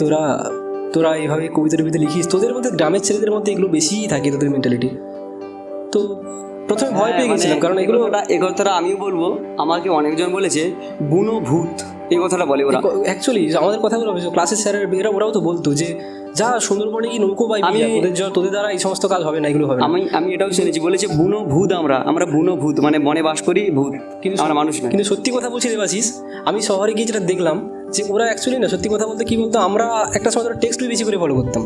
তোরা এইভাবে কবিতা লিখিস, তোদের মধ্যে গ্রামের ছেলেদের মধ্যে এগুলো বেশিই থাকে, তোদের মেন্টালিটি। তো প্রথমে ভয় পেয়ে গেছিলাম, কারণ এই কথাটা আমিও বলবো, আমাকে অনেকজন বলেছে বুনো ভূত, এই কথাটা বলে ওরা। অ্যাকচুয়ালি আমাদের কথাগুলো ক্লাসের স্যারের ওরাও তো বলতো যে যা সুন্দরবনে কি নৌকো পাই, তোদের দ্বারা এই সমস্ত কাজ হবে না, এগুলো হবে। আমি এটাও শুনেছি, বলেছে বুনো ভূত, আমরা বুনো ভূত, মানে বনে বাস করি, ভূত, কিন্তু আমরা মানুষ না। কিন্তু সত্যি কথা বলছি দেবাশিস, আমি শহরে গিয়ে যেটা দেখলাম যে ওরা অ্যাকচুয়ালি না, সত্যি কথা বলতে কি বলতো, আমরা একটা সময় টেক্সট বই বেশি করে ফলো করতাম,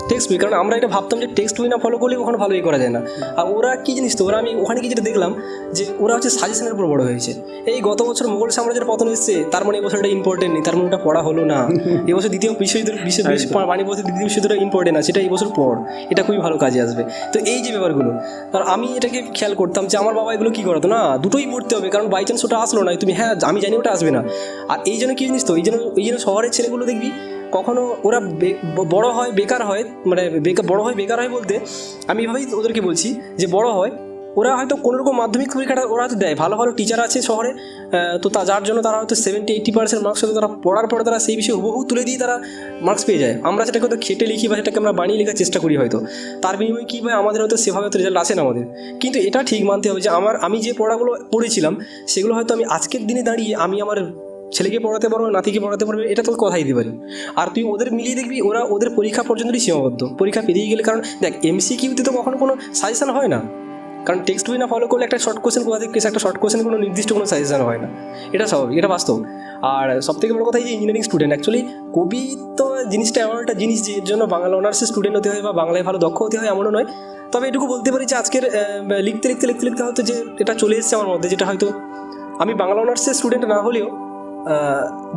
টেক্সট বই, কারণ আমরা এটা ভাবতাম যে টেক্সট বই না ফলো করলে কখনো ভালোই করা যায় না। আর ওরা কি জিনিস তো, আমি ওখানে গিয়ে যেটা দেখলাম যে ওরা হচ্ছে সাজেশনের উপর বড় হয়েছে। এই গত বছর মোগল সাম্রাজ্যের পতন এসেছে, তার মানে এবছর এটা ইম্পর্টেন্ট নেই, তার মানে ওটা পড়া হলো না। এবছর দ্বিতীয় বিশ্বযুদ্ধটা ইম্পর্টেন্ট আছে, এটা এই বছর পড়, এটা খুবই ভালো কাজে আসবে। তো এই যে ব্যাপারগুলো, কারণ আমি এটাকে খেয়াল করতাম যে আমার বাবা এগুলো কী করতো না, দুটোই পড়তে হবে, কারণ বাই চান্স ওটা আসলো না, তুমি হ্যাঁ আমি জানি ওটা আসবে না। আর এই জন্য কী জিনিস তো, এই জন্য শহরের ছেলেগুলো দেখবি কখনো ওরা বড় হয় বেকার হয়, মানে বড় হয় বেকার হয় বলতে আমি এভাবেই ওদেরকে বলছি যে বড় হয় ওরা হয়তো কোনোরকম মাধ্যমিক পরীক্ষাটা ওরা হয়তো দেয়, ভালো ভালো টিচার আছে শহরে, তো যার জন্য তারা হয়তো 70-80% মার্কস হয়তো তারা পড়ার পরে তারা সেই বিষয়ে হুবহু তুলে দিয়ে তারা মার্কস পেয়ে যায়। আমরা সেটাকে হয়তো খেটে লিখি বা সেটাকে আমরা বানিয়ে লেখার চেষ্টা করি হয়তো, তার বিনিময়ে কী হয় আমাদের হয়তো সেভাবে হয়তো রেজাল্ট আসে না আমাদের। কিন্তু এটা ঠিক মানতে হবে যে আমি যে পড়াগুলো পড়েছিলাম সেগুলো হয়তো আমি আজকের দিনে দাঁড়িয়ে আমি আমার ছেলেকে পড়াতে পারবো, নাতিকে পড়াতে পারবে, এটা তো কথাই দিতে পারি। আর তুই ওদের মিলিয়ে দেখবি ওরা ওদের পরীক্ষা পর্যন্তই সীমাবদ্ধ, পরীক্ষা পেরিয়ে গেলে, কারণ দেখ MCQতে তো কখনো কোনো সাজেশন হয় না, কারণ টেক্সট বই না ফলো করলে একটা শর্ট কোয়েশ্চেন কোথা থেকে একটা শর্ট কোয়েশ্চেন কোনো নির্দিষ্ট কোনো সাজেশন হয় না, এটা স্বাভাবিক, এটা বাস্তব। আর সবথেকে বড় কথা এই যে ইঞ্জিনিয়ারিং স্টুডেন্ট, অ্যাকচুয়ালি কবিত্ব জিনিসটা এমন একটা জিনিস যে এর জন্য বাংলা অনার্সের স্টুডেন্ট হতে হয় বা বাংলায় ভালো দক্ষ হতে হয় এমনও নয়। তবে এটুকু বলতে পারি যে আজকের লিখতে হয়তো যে এটা চলে এসেছে আমার মধ্যে, যেটা হয়তো আমি বাংলা অনার্সের স্টুডেন্ট না হলেও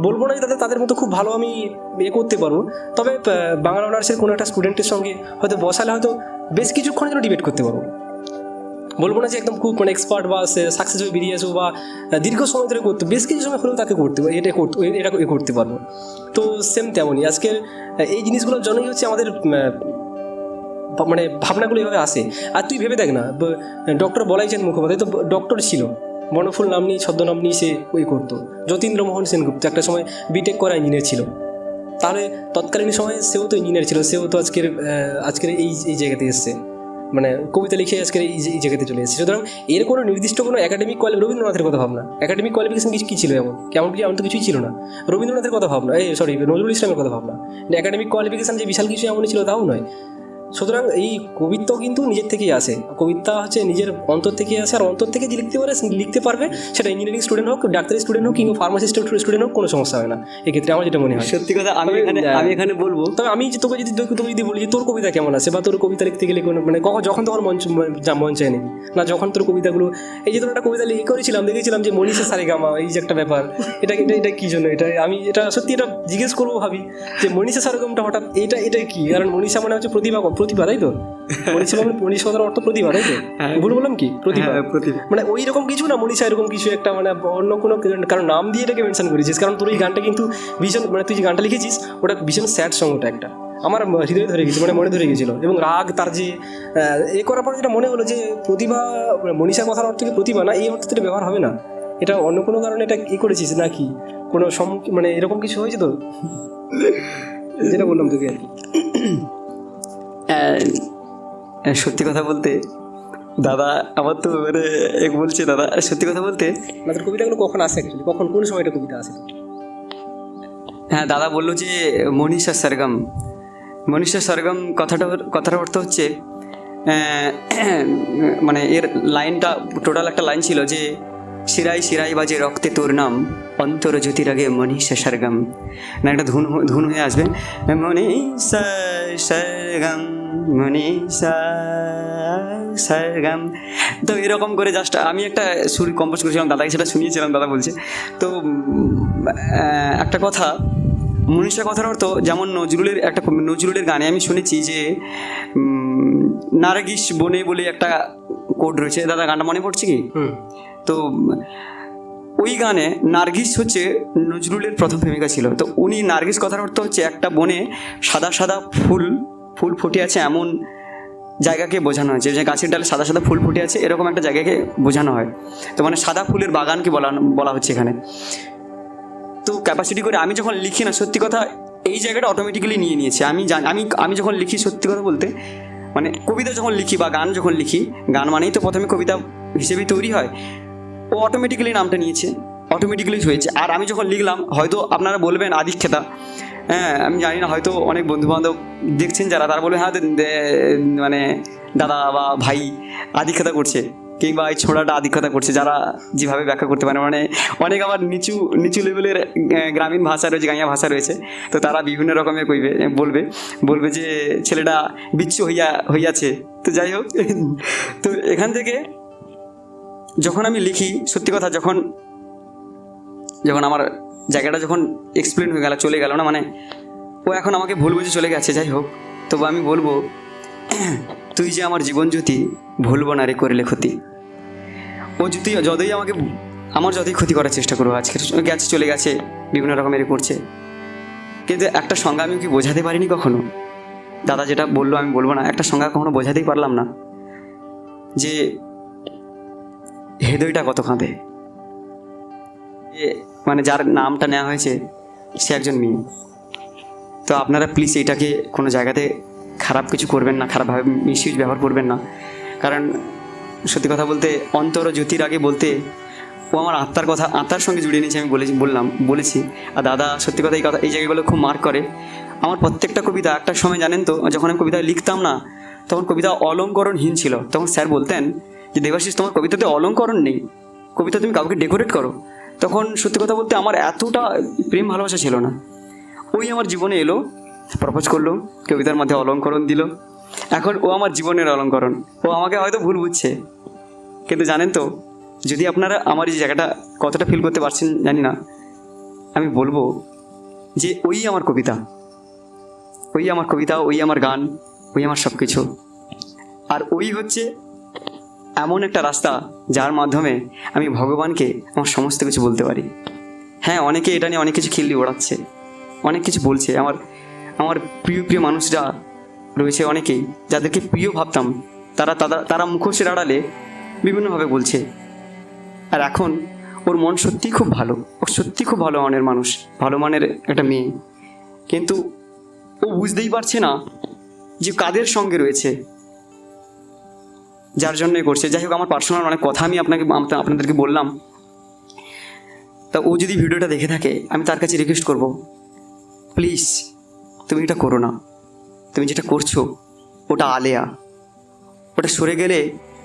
বলবো না যে তাদের মতো খুব ভালো আমি করতে পারবো, তবে বাংলা অনার্সের কোনো একটা স্টুডেন্টের সঙ্গে হয়তো বসালে হয়তো বেশ কিছুক্ষণ যেন ডিবেট করতে পারবো। বলবো না যে একদম খুব মানে এক্সপার্ট বা সাকসেস হয়ে বেরিয়ে আসবো বা দীর্ঘ সময় ধরে করতে, বেশ কিছু সময় হলেও তাকে এটা করতে পারবো। তো সেম তেমনই আজকের এই জিনিসগুলোর জন্যই হচ্ছে আমাদের মানে ভাবনাগুলো এইভাবে আসে। আর তুই ভেবে দেখ না, ডক্টর বলাইচাঁদ মুখোপাধ্যায় তো ডক্টর ছিল, বর্ণফুল নাম নিয়ে ছদ্মনাম নিয়ে সে করতো। যতীন্দ্রমোহন সেনগুপ্ত একটা সময় বিটেক করা ইঞ্জিনিয়ার ছিল, তাহলে তৎকালীন সময়ে সেও তো ইঞ্জিনিয়ার ছিল, সেও তো আজকের এই জায়গাতে এসছে, মানে কবিতা লিখে আজকের এই জায়গাতে চলে এসেছে। সুতরাং এর কোনো নির্দিষ্ট কোনো একাডেমিক রবীন্দ্রনাথের কথা ভাবনা, একাডেমিক কোয়ালিফিকেশন কী ছিল কেমন তো কিছুই ছিল না। রবীন্দ্রনাথের কথা ভাবনা, নজরুল ইসলামের কথা ভাবনা, একাডেমিক কোয়ালিফিকেশন যে বিশাল কিছু এমনই ছিল তাও নয়। সুতরাং এই কবিত্ব কিন্তু নিজের থেকেই আসে, কবিতা হচ্ছে নিজের অন্তর থেকেই আসে, আর অন্তর থেকে যে লিখতে পারবে সেটা ইঞ্জিনিয়ারিং স্টুডেন্ট হোক, ডাক্তারি স্টুডেন্ট হোক, কিংবা ফার্মাসি স্টুডেন্ট হোক, কোনো সমস্যা হয় না এক্ষেত্রে, আমার যেটা মনে হয়। সত্যি কথা আমি এখানে বলবো, তবে আমি তোকে যদি বলি যে তোর কবিতা কেমন আছে বা তোর কবিতা লিখতে গেলে কোনো মানে যখন তখন মন চায় নাকি না, যখন তোর কবিতাগুলো এই যে তোর একটা কবিতা করেছিলাম, দেখেছিলাম যে মনীষা সারেগামা, এই যে একটা ব্যাপার, এটা কি জন্য, আমি এটা সত্যি এটা জিজ্ঞেস করবো ভাবি যে মনীষা সারেগামটা হঠাৎ এটা কি, কারণ মনীষা মানে হচ্ছে প্রতিভা, তাই তো? মনীষার অর্থ প্রতিভা, তাই তো? ভুল বললাম কি? প্রতিভা, মানে ওই রকম কিছু না, মনীষা এরকম কিছু একটা, মানে অন্য কোনো কারণ নাম দিয়ে এটাকে মেনশন করেছিস, কারণ তোর এই গানটা কিন্তু ভীষণ, মানে তুই যে গানটা লিখেছিস ওটা ভীষণ স্যাড সং, ওটা একটা আমার হৃদয়ে ধরে গেছে, মানে মনে ধরে গেছিলো। এবং রাগ তার যে এ করার পর যেটা মনে হলো যে প্রতিভা, মনীষা কথার অর্থ কি প্রতিভা না, এই অর্থে এটা ব্যবহার হবে না, এটা অন্য কোনো কারণে এটা করেছিস নাকি কোনো মানে এরকম কিছু হয়েছে তো, যেটা বললাম তোকে আর কি। সত্যি কথা বলতে দাদা, আমার তো মানে এক বলছে দাদা, সত্যি কথা বলতে না তোর কবিতাগুলো কখন আসে অ্যাকচুয়ালি, কখন কোন সময়টা কবিতা আসে? হ্যাঁ, দাদা বললো যে মনীষা সরগম, মনীষা সরগম কথাটার অর্থ হচ্ছে মানে এর লাইনটা টোটাল একটা লাইন ছিল যে শিরাই শিরাই বাজে রক্তে তোর নাম, অন্তর জ্যোতির আগে মনীষা সরগম। না একটা ধুন হয়ে আসবে, মনীষা সরগম, মনীষা সরগম। তো এরকম করে জাস্ট আমি একটা সুর কম্পোজ করেছিলাম, দাদাকে সেটা শুনিয়েছিলাম। দাদা বলছে তো একটা কথা, মনীষা কথার অর্থ যেমন নজরুলের গানে আমি শুনেছি যে নার্গিস বনে বলে একটা কোড রয়েছে। দাদা গানটা মনে পড়ছে কি? তো ওই গানে নার্গিস হচ্ছে নজরুলের প্রথম প্রেমিকা ছিল। তো উনি নার্গিস কথার অর্থ হচ্ছে একটা বনে সাদা সাদা ফুল ফুটে আছে এমন জায়গাকে বোঝানো হয়েছে, যে গাছের ডালে সাদা সাদা ফুল ফুটে আছে এরকম একটা জায়গাকে বোঝানো হয়। তো মানে সাদা ফুলের বাগানকে বলা হচ্ছে এখানে। তো ক্যাপাসিটি করে আমি যখন লিখি না, সত্যি কথা এই জায়গাটা অটোমেটিক্যালি নিয়ে নিয়েছে। আমি যখন লিখি, সত্যি কথা বলতে মানে কবিতা যখন লিখি বা গান যখন লিখি, গান মানেই তো প্রথমে কবিতা হিসেবেই তৈরি হয়, ও অটোমেটিক্যালি নামটা নিয়েছে, অটোমেটিক্যালি হয়েছে। আর আমি যখন লিখলাম, হয়তো আপনারা বলবেন আদিক্ষেতা, হ্যাঁ আমি জানি না, হয়তো অনেক বন্ধুবান্ধব দেখছেন যারা, তারা বলবে হ্যাঁ মানে দাদা বা ভাই আদিক্ষেতা করছে, কিংবা এই ছোড়াটা আদিক্ষেতা করছে, যারা যেভাবে ব্যাখ্যা করতে পারে। মানে অনেক আবার নিচু লেভেলের গ্রামীণ ভাষা রয়েছে, গাঁয়া ভাষা রয়েছে, তো তারা বিভিন্ন রকমের বলবে যে ছেলেটা বিচ্ছু হইয়াছে। তো যাই হোক, তো এখান থেকে যখন আমি লিখি, সত্যি কথা যখন আমার জায়গাটা যখন এক্সপ্লেন হয়ে গেল, চলে গেল না, মানে ও এখন আমাকে ভুল বুঝে চলে গেছে। যাই হোক, তবু আমি বলবো, তুই যে আমার জীবন জ্যোতি, ভুলবো না রে করলে ক্ষতি। ও যতই ক্ষতি করার চেষ্টা করবো, আজকে গেছে, চলে গেছে, বিভিন্ন রকমের করছে, কিন্তু একটা সংজ্ঞা আমি কি বোঝাতে পারিনি কখনো। দাদা যেটা বললো আমি বলবো না, একটা সংজ্ঞা কখনো বোঝাতেই পারলাম না যে হৃদয়টা কত কাঁদে। মানে যার নামটা নেওয়া হয়েছে সে একজন মেয়ে। তো আপনারা প্লিজ এটাকে কোনো জায়গাতে খারাপ কিছু করবেন না, খারাপভাবে মিসইউজ ব্যবহার করবেন না। কারণ সত্যি কথা বলতে অন্তর জ্যোতির আগে বলতে ও আমার আত্মার সঙ্গে জুড়িয়ে নিয়েছে, আমি বলেছি। আর দাদা সত্যি কথা এই জায়গাগুলো খুব মার্ক করে। আমার প্রত্যেকটা কবিতা একটা সময় জানেন তো, যখন আমি কবিতা লিখতাম না, তখন কবিতা অলঙ্করণহীন ছিল। তখন স্যার বলতেন যে দেবাশিস, তোমার কবিতাতে অলঙ্করণ নেই, কবিতা তুমি কাউকে ডেকোরেট করো। তখন সত্যি কথা বলতে আমার এতটা প্রেম ভালোবাসা ছিল না। ওই আমার জীবনে এলো, প্রপোজ করলো, কবিতার মধ্যে অলঙ্করণ দিল। এখন ও আমার জীবনের অলঙ্করণ। ও আমাকে হয়তো ভুল বুঝছে, কিন্তু জানেন তো, যদি আপনারা আমার এই জায়গাটা কতটা ফিল করতে পারছেন জানি না, আমি বলবো যে ওই আমার কবিতা, ওই আমার গান, ওই আমার সব কিছু। আর ওই হচ্ছে এমন একটা রাস্তা যার মাধ্যমে আমি ভগবানকে আমার সমস্ত কিছু বলতে পারি। হ্যাঁ, অনেকে এটা নিয়ে অনেক কিছু খিল্লি ওড়াচ্ছে, অনেক কিছু বলছে। আমার প্রিয় মানুষরা রয়েছে অনেকেই, যাদেরকে প্রিয় ভাবতাম, তারা মুখোশের আড়ালে বিভিন্নভাবে বলছে। আর এখন ওর মন সত্যিই খুব ভালো, ও সত্যি খুব ভালো মনের মানুষ, ভালো মানের একটা মেয়ে, কিন্তু ও বুঝতেই পারছে না যে কাদের সঙ্গে রয়েছে, যার জন্যই করছে। যাই হোক, আমার পার্সোনাল অনেক কথা আমি আপনাদেরকে বললাম। তা ও যদি ভিডিওটা দেখে থাকে, আমি তার কাছে রিকোয়েস্ট করব, প্লিজ তুমি এটা করো না। তুমি যেটা করছো ওটা আলেয়া, ওটা সরে গেলে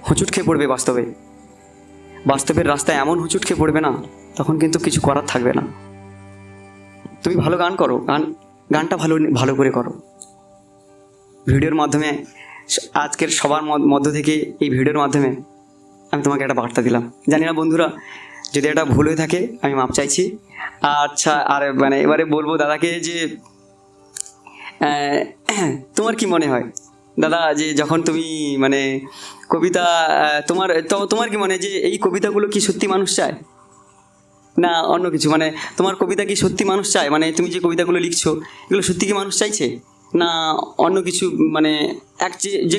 হোঁচট খেয়ে পড়বে। বাস্তবের রাস্তায় এমন হোঁচট খেয়ে পড়বে না, তখন কিন্তু কিছু করার থাকবে না। তুমি ভালো গান করো, গানটা ভালো করে করো। ভিডিওর মাধ্যমে, আজকের সবার মধ্য থেকে এই ভিডিওর মাধ্যমে আমি তোমাকে একটা বার্তা দিলাম। জানি না বন্ধুরা, যদি এটা ভুল হয়ে থাকে আমি মাপ চাইছি। আচ্ছা, আর মানে এবারে বলবো দাদাকে যে তোমার কি মনে হয় দাদা, যে যখন তুমি মানে কবিতা, তোমার কি মনে হয় যে এই কবিতাগুলো কি সত্যি মানুষ চায় না অন্য কিছু? মানে তোমার কবিতা কি সত্যি মানুষ চায়? মানে তুমি যে কবিতাগুলো লিখছো, এগুলো সত্যি কি মানুষ চাইছে? না অন্য কিছু, মানে এক যে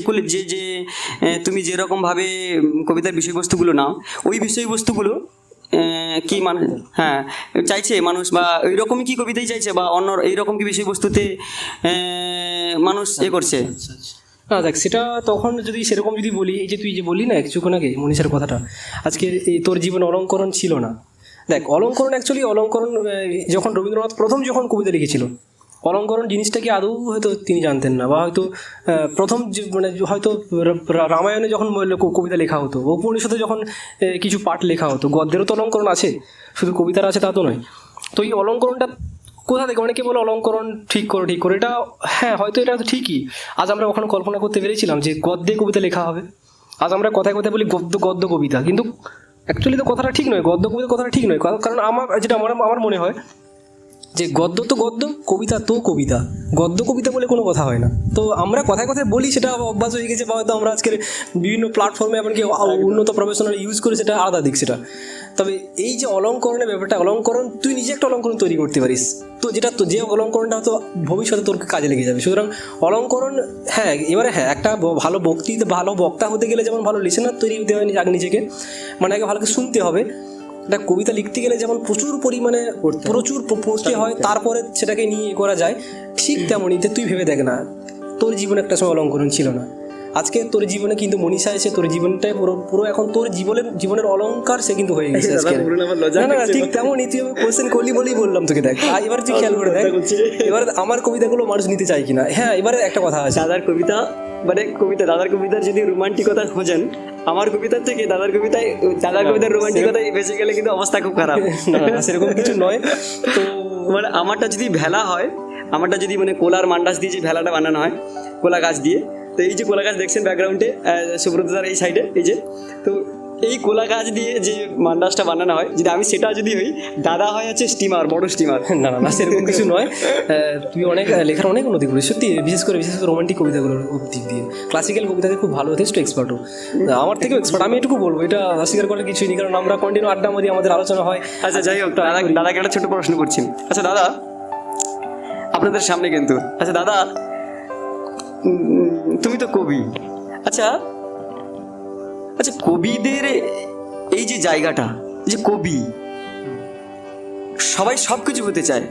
তুমি যেরকমভাবে কবিতার বিষয়বস্তুগুলো নাও, ওই বিষয়বস্তুগুলো কি মানে হ্যাঁ চাইছে মানুষ, বা ওইরকমই কি কবিতাই চাইছে, বা অন্য এইরকম কি বিষয়বস্তুতে মানুষ করছে? না দেখ, সেটা তখন যদি সেরকম যদি বলি, এই যে তুই যে বললি না কিছুক্ষণ আগে মনীষার কথাটা, আজকে এই তোর জীবন অলঙ্করণ ছিল না। দেখ, অলঙ্করণ অ্যাকচুয়ালি অলঙ্করণ যখন রবীন্দ্রনাথ প্রথম যখন কবিতা লিখেছিল, অলঙ্করণ জিনিসটাকে আদৌ হয়তো তিনি জানতেন না, বা হয়তো প্রথম মানে হয়তো রামায়ণে যখন কবিতা লেখা হতো, উপনিষদে যখন কিছু পাঠ লেখা হতো, গদ্যেরও তো অলঙ্করণ আছে, শুধু কবিতার আছে তা তো নয়। তো এই অলঙ্করণটা কোথা থেকে, অনেকে বলে অলঙ্করণ ঠিক করো, এটা হ্যাঁ হয়তো এটা তো ঠিকই। আজ আমরা ওখানে কল্পনা করতে পেরেছিলাম যে গদ্যে কবিতা লেখা হবে। আজ আমরা কথায় কথায় বলি গদ্য কবিতা, কিন্তু অ্যাকচুয়ালি তো কথাটা ঠিক নয়, গদ্য কবিতা কথাটা ঠিক নয়। কারণ আমার মনে হয় যে গদ্য তো গদ্য, কবিতা তো কবিতা, গদ্য কবিতা বলে কোনো কথা হয় না। তো আমরা কথায় কথায় বলি, সেটা অভ্যাস হয়ে গেছে, বা হয়তো আমরা আজকের বিভিন্ন প্ল্যাটফর্মে এমনকি উন্নত প্রফেশনাল ইউজ করে, সেটা আলাদা দিক সেটা। তবে এই যে অলঙ্করণের ব্যাপারটা, অলঙ্করণ তুই নিজে একটা অলঙ্করণ তৈরি করতে পারিস, তো যেটা তো যে অলঙ্করণটা হয়তো ভবিষ্যতে তোর কাজে লেগে যাবে। সুতরাং অলঙ্করণ হ্যাঁ, এবারে হ্যাঁ, একটা ভালো ভালো বক্তা হতে গেলে যেমন ভালো লিসেনার তৈরি হতে হয় আগে নিজেকে, মানে আগে ভালোকে শুনতে হবে। একটা কবিতা লিখতে গেলে যেমন প্রচুর পরিমাণে প্রচুর পড়তে হয়, তারপরে সেটাকে নিয়ে করা যায়, ঠিক তেমনই তুই ভেবে দেখ না, তোর জীবনে একটা সময় অলঙ্করণ ছিল না, আজকে তোর জীবনে কিন্তু মনীষা এসে তোর জীবনটাই পুরো এখন তোর জীবনের অলংকার সে কিন্তু হয়ে গেছে আজকে। না ঠিক তেমনই, তুই কোশ্চেন করলি বলেই বললাম তোকে। দেখ এবার তুই খেয়াল করে দেখ, এবার আমার কবিতাগুলো মানুষ নিতে চায় কিনা। হ্যাঁ, এবারে একটা কথা আছে, দাদার কবিতা মানে দাদার কবিতার যদি রোমান্টিকতা খোঁজেন, আমার কবিতার থেকে দাদার কবিতার রোমান্টিকতায় বেঁচে গেলে কিন্তু অবস্থা খুব খারাপ। না সেরকম কিছু নয়। তো মানে আমারটা যদি ভেলা হয়, আমারটা যদি মানে কোলার মান্ডাস দিয়ে যে ভেলাটা বানানো হয় কোলা গাছ দিয়ে, তো এই যে কোলা গাছ দেখছেন ব্যাকগ্রাউন্ডে সুব্রতদার এই সাইডে, এই যে তো এই কোলা গাছ দিয়ে যে মান্ডাসটা বানানো হয়, যদি আমি সেটা যদি হই, দাদা হয় আছে স্টিমার, বড় স্টিমার। না না না, সেরকম কিছু নয়। তুই অনেক লেখার অনেক উন্নতি করিস সত্যি, বিশেষ করে রোমান্টিক কবিতাগুলোর দিক দিয়ে। ক্লাসিক্যাল কবিতাকে খুব ভালো, যথেষ্ট এক্সপার্টও, আমার থেকেও এক্সপার্ট। আমি এটুকু বলবো, এটা অস্বীকার করার কিছুই নেই, কারণ আমরা কন্টিনিউ আড্ডা মারি, আমাদের আলোচনা হয়। আচ্ছা যাই হোক, দাদাকে একটা ছোট প্রশ্ন করছি। আচ্ছা দাদা, আপনাদের সামনে কিন্তু, আচ্ছা দাদা তুমি তো কবি, আচ্ছা আচ্ছা কবিদের এই যে জায়গাটা, যে কবি সবাই সব কিছু হতে চায়,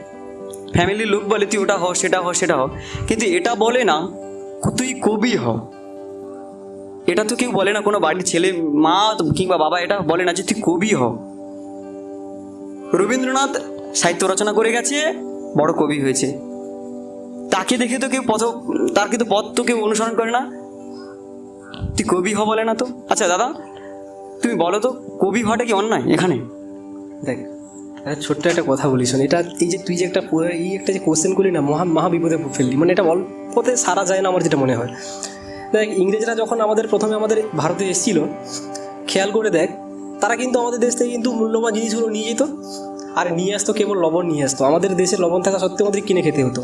ফ্যামিলির লোক বলে তুই ওটা হ, সেটা হ, সেটা হ, কিন্তু এটা বলে না তুই কবি হ। এটা তো কেউ বলে না, কোনো বাড়ির ছেলে, মা কিংবা বাবা এটা বলে না যে তুই কবি হ। রবীন্দ্রনাথ সাহিত্য রচনা করে গেছে, বড় কবি হয়েছে, তাকে দেখে তো কেউ তার কিন্তু পথ তো কেউ অনুসরণ করে না, তুই কবি হ বলে না তো। আচ্ছা দাদা তুমি বলো তো, কবি হওয়াটা কি অন্যায় এখানে? দেখ ছোট্ট একটা কথা বলিস, এটা এই যে তুই যে একটা যে কোশ্চেন করলি না, মহা বিপদে ফেললি, মানে এটা অল্পতে সারা যায় না আমার যেটা মনে হয়। দেখ, ইংরেজরা যখন প্রথমে আমাদের ভারতে এসেছিল, খেয়াল করে দেখ, তারা কিন্তু আমাদের দেশ থেকে কিন্তু মূল্যবান জিনিসগুলো নিয়ে যেত, আর নিয়ে আসতো কেবল লবণ নিয়ে আসতো। আমাদের দেশে লবণ থাকা সত্ত্বেও আমাদের কিনে খেতে হতো,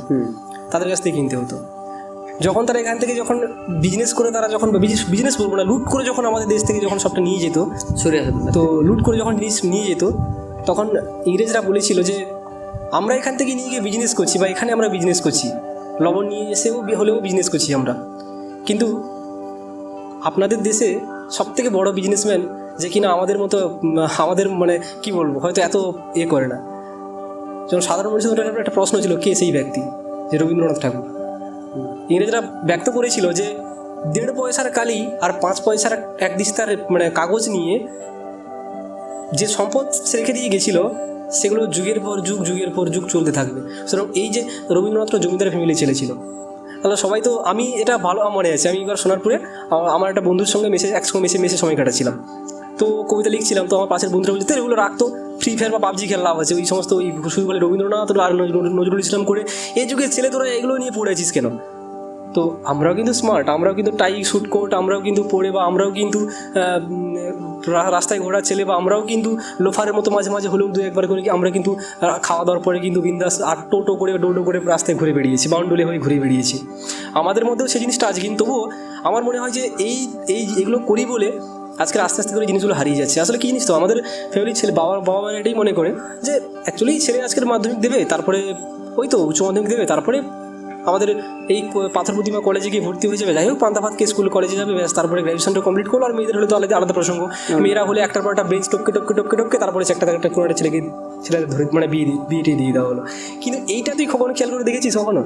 তাদের কাছ থেকে কিনতে হতো। যখন তারা এখান থেকে যখন বিজনেস করে, তারা যখন বিজনেস বলবো না, লুট করে যখন আমাদের দেশ থেকে যখন সবটা নিয়ে যেত, তো লুট করে যখন জিনিস নিয়ে যেত, তখন ইংরেজরা বলেছিল যে আমরা এখান থেকে নিয়ে গিয়ে বিজনেস করছি, বা এখানে আমরা বিজনেস করছি, লবণ নিয়ে এসেও হলেও বিজনেস করছি আমরা। কিন্তু আপনাদের দেশে সবথেকে বড় বিজনেসম্যান যে কিনা আমাদের মতো, আমাদের মানে কি বলবো, হয়তো এত করে না, যেমন সাধারণ মানুষের একটা প্রশ্ন ছিল, কে সেই ব্যক্তি? যে রবীন্দ্রনাথ ঠাকুর। ইংরেজরা ব্যক্ত করেছিল যে 1.5 পয়সার কালি আর 5 পয়সার এক দিস্তার মানে কাগজ নিয়ে যে সম্পদ সে রেখে দিয়ে গেছিল, সেগুলো যুগের পর যুগ চলতে থাকবে। সুতরাং এই যে রবীন্দ্রনাথ জমিদার ফ্যামিলি ছেলে ছিল, তাহলে সবাই তো, আমি এটা ভালো মনে আছে, আমি এবার সোনারপুরে আমার একটা বন্ধুর সঙ্গে একসঙ্গে মেসে সময় কাটাচ্ছিলাম, তো কবিতা লিখছিলাম, তো আমার পাশের বন্ধুরা বলছে এগুলো রাখতো, ফ্রি ফায়ার বা পাবজি খেলা আছে, ওই সমস্ত ওই শুরু বলে রবীন্দ্রনাথ আর নজরুল ইসলাম করে, এই যুগের ছেলে তোরা এগুলো নিয়ে পড়ে আছিস কেন? তো আমরাও কিন্তু স্মার্ট, আমরাও কিন্তু টাই স্যুট কোট আমরাও কিন্তু পরে, বা আমরাও কিন্তু রাস্তায় ঘোরা ছেলে, বা আমরাও কিন্তু লোফারের মতো মাঝে মাঝে হলেও 2-1 করে আমরা কিন্তু খাওয়া দাওয়ার পরে কিন্তু বিন্দাস আর টোটো করে ডোটো করে রাস্তায় ঘুরে বেরিয়েছি, বাউন্ডুলে হয়ে ঘুরে বেরিয়েছি। আমাদের মধ্যেও সেই জিনিসটা আছে, কিন্তু তবুও আমার মনে হয় যে এগুলো করি বলে আজকে আস্তে আস্তে করে জিনিসগুলো হারিয়ে যাচ্ছে। আসলে কি জিনিস, তো আমাদের ফ্যামিলির ছেলে বাবা মানে এটাই মনে করে যে অ্যাকচুয়ালি ছেলে আজকের মাধ্যমিক দেবে, তারপরে ওই তো উচ্চ মাধ্যমিক দেবে, তারপরে আমাদের এই পাথর প্রতিমা কলেজে গিয়ে ভর্তি হয়ে যাবে, যাই হোক পান্তা ভাত স্কুল কলেজে যাবে, ব্যাস তারপরে গ্র্যাজুয়েশনটা কমপ্লিট করলো। আর মেয়েদের হলে তো আলাদা আলাদা প্রসঙ্গ, মেয়েরা হলে একটার পর একটা বেঞ্চ টপকে টপকে টপকে টপকে তারপরে একটা কোনো একটা ছেলেদের ধরে মানে বিয়ে দিয়ে দেওয়া হলো। কিন্তু এইটা তুই কখনো খেয়াল করে দেখেছিস কখনো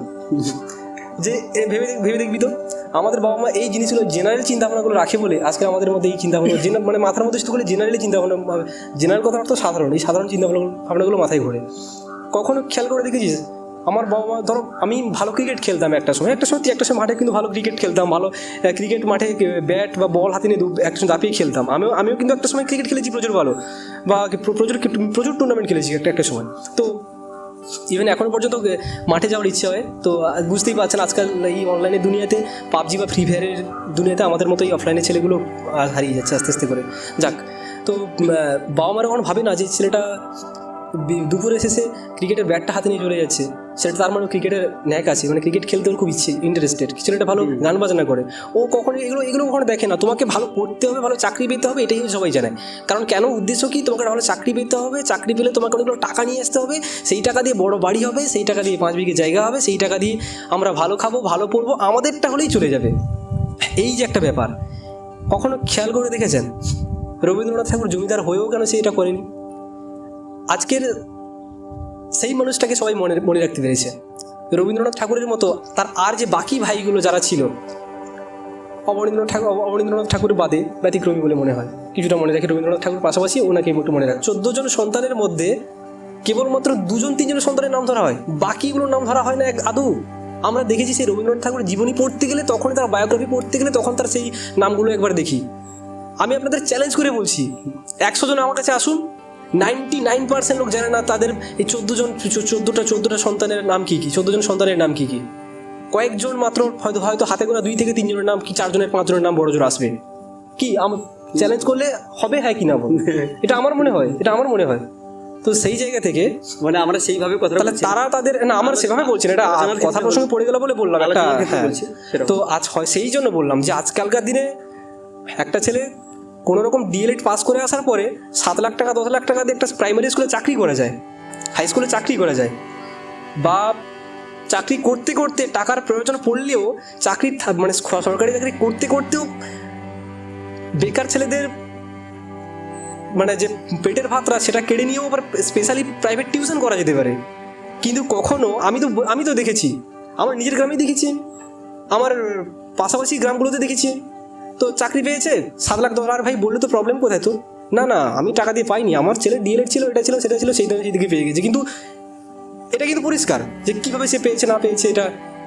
যে ভেবে দেখবি তো আমাদের বাবা মা এই জিনিসগুলো জেনারেল চিন্তাভাবনাগুলো রাখে বলে আজকে আমাদের মধ্যে এই চিন্তাভাবনা মানে মাথার মধ্যে শুধু করে জেনারেলি চিন্তাভাবনা, জেনারেল কথা অর্থ সাধারণ, এই সাধারণ চিন্তাভাবনাগুলো মাথায় ঘোরে। কখনো খেয়াল করে দেখেছিস আমার বাবা মা, ধরো আমি ভালো ক্রিকেট খেলতাম একটা সময় মাঠে কিন্তু ভালো ক্রিকেট খেলতাম, ভালো ক্রিকেট মাঠে ব্যাট বা বল হাতে নিয়ে একসময় দাপিয়ে খেলতাম। আমিও কিন্তু একটা সময় ক্রিকেট খেলেছি প্রচুর ভালো, বা প্রচুর টুর্নামেন্ট খেলেছি একটা সময়। তো ইভেন এখনও পর্যন্ত মাঠে যাওয়ার ইচ্ছে হয়। তো বুঝতেই পারছেন আজকাল এই অনলাইনের দুনিয়াতে পাবজি বা ফ্রি ফায়ারের দুনিয়াতে আমাদের মতো এই অফলাইনের ছেলেগুলো হারিয়ে যাচ্ছে আস্তে আস্তে করে। যাক, তো বাবা মারা কখনো ভাবে না যে ছেলেটা দুপুরে শেষে ক্রিকেটের ব্যাটটা হাতে নিয়ে চলে যাচ্ছে, সেটা তার মানে ক্রিকেটের ন্যাক আছে, মানে ক্রিকেট খেলতে ওর খুব ইন্টারেস্টেড, ছেলেটা ভালো গান বাজনা করে। ও কখনো এগুলো কখনো দেখে না। তোমাকে ভালো পড়তে হবে, ভালো চাকরি পেতে হবে, এটাই সবাই জানে। কারণ কেন উদ্দেশ্য কি, তোমাকে ভালো চাকরি পেতে হবে, চাকরি পেলে তোমাকে অনেকগুলো টাকা নিয়ে আসতে হবে, সেই টাকা দিয়ে বড় বাড়ি হবে, সেই টাকা দিয়ে 5 বিঘে জায়গা হবে, সেই টাকা দিয়ে আমরা ভালো খাবো, ভালো পড়বো, আমাদেরটা হলেই চলে যাবে। এই যে একটা ব্যাপার, কখনো খেয়াল করে দেখেছেন রবীন্দ্রনাথ ঠাকুর জমিদার হয়েও কেন সে এটা করেনি? আজকের সেই মানুষটাকে সবাই মনে রাখতে পেরেছে। রবীন্দ্রনাথ ঠাকুরের মতো তার আর যে বাকি ভাইগুলো যারা ছিল, অবনীন্দ্রনাথ ঠাকুরের বাদে ব্যতিক্রমী বলে মনে হয়, কিছুটা মনে রাখে রবীন্দ্রনাথ ঠাকুর, পাশাপাশি ওনাকে একটু মনে রাখে। 14 জন সন্তানের মধ্যে কেবলমাত্র 2-3 সন্তানের নাম ধরা হয়, বাকিগুলোর নাম ধরা হয় না আদৌ। আমরা দেখেছি সেই রবীন্দ্রনাথ ঠাকুরের জীবনী পড়তে গেলে, তখন তার বায়োগ্রাফি পড়তে গেলে, তখন তার সেই নামগুলো একবার দেখি। আমি আপনাদের চ্যালেঞ্জ করে বলছি, 100 জন আমার কাছে আসুন, 99% লোক জানে না তাদের এই 14টা সন্তানের নাম কী কী, 14 জন সন্তানের নাম কী কী। কয়েকজন মাত্র হয়তো হাতে গোনা 2 থেকে 3 জনের নাম, কি 4 জনের 5 জনের নাম বড় জোর আসবে। কি চ্যালেঞ্জ করলে হবে, হ্যাঁ কি না বল? এটা আমার মনে হয়। তো সেই জায়গা থেকে মানে আমরা সেইভাবে কথা, তাহলে তারা তাদের না, আমার সেভাবে বলছি না, এটা কথা প্রসঙ্গে পড়ে গেল বলে বললাম একটা। তো আজ হয় সেই জন্য বললাম যে আজকালকার দিনে একটা ছেলে কোনো রকম ডিএলএড পাস করে আসার পরে 7 লাখ টাকা 10 লাখ টাকা দিয়ে একটা প্রাইমারি স্কুলে চাকরি করা যায়, হাই স্কুলে চাকরি করা যায়, বা চাকরি করতে করতে টাকার প্রয়োজন পড়লেও চাকরি মানে সরকারি চাকরি করতে করতেও বেকার ছেলেদের মানে যে পেটের ভাতটা সেটা কেড়ে নিয়েও আবার স্পেশালি প্রাইভেট টিউশন করা যেতে পারে। কিন্তু কখনো আমি তো দেখেছি, আমার নিজের গ্রামেই দেখেছি, আমার পাশাপাশি গ্রামগুলোতে দেখেছি, তো চাকরি পেয়েছে 7 লাখ $10 ভাই বললে তো প্রবলেম কোথায়? তো না আমি টাকা দিয়ে পাইনি, আমার ছেলে ডিএলএড ছিল, এটা ছিল সেটা ছিল, সেইদিকে পেয়ে গেছে। কিন্তু এটা কিন্তু পরিষ্কার যে কীভাবে সে পেয়েছে না পেয়েছে এটা।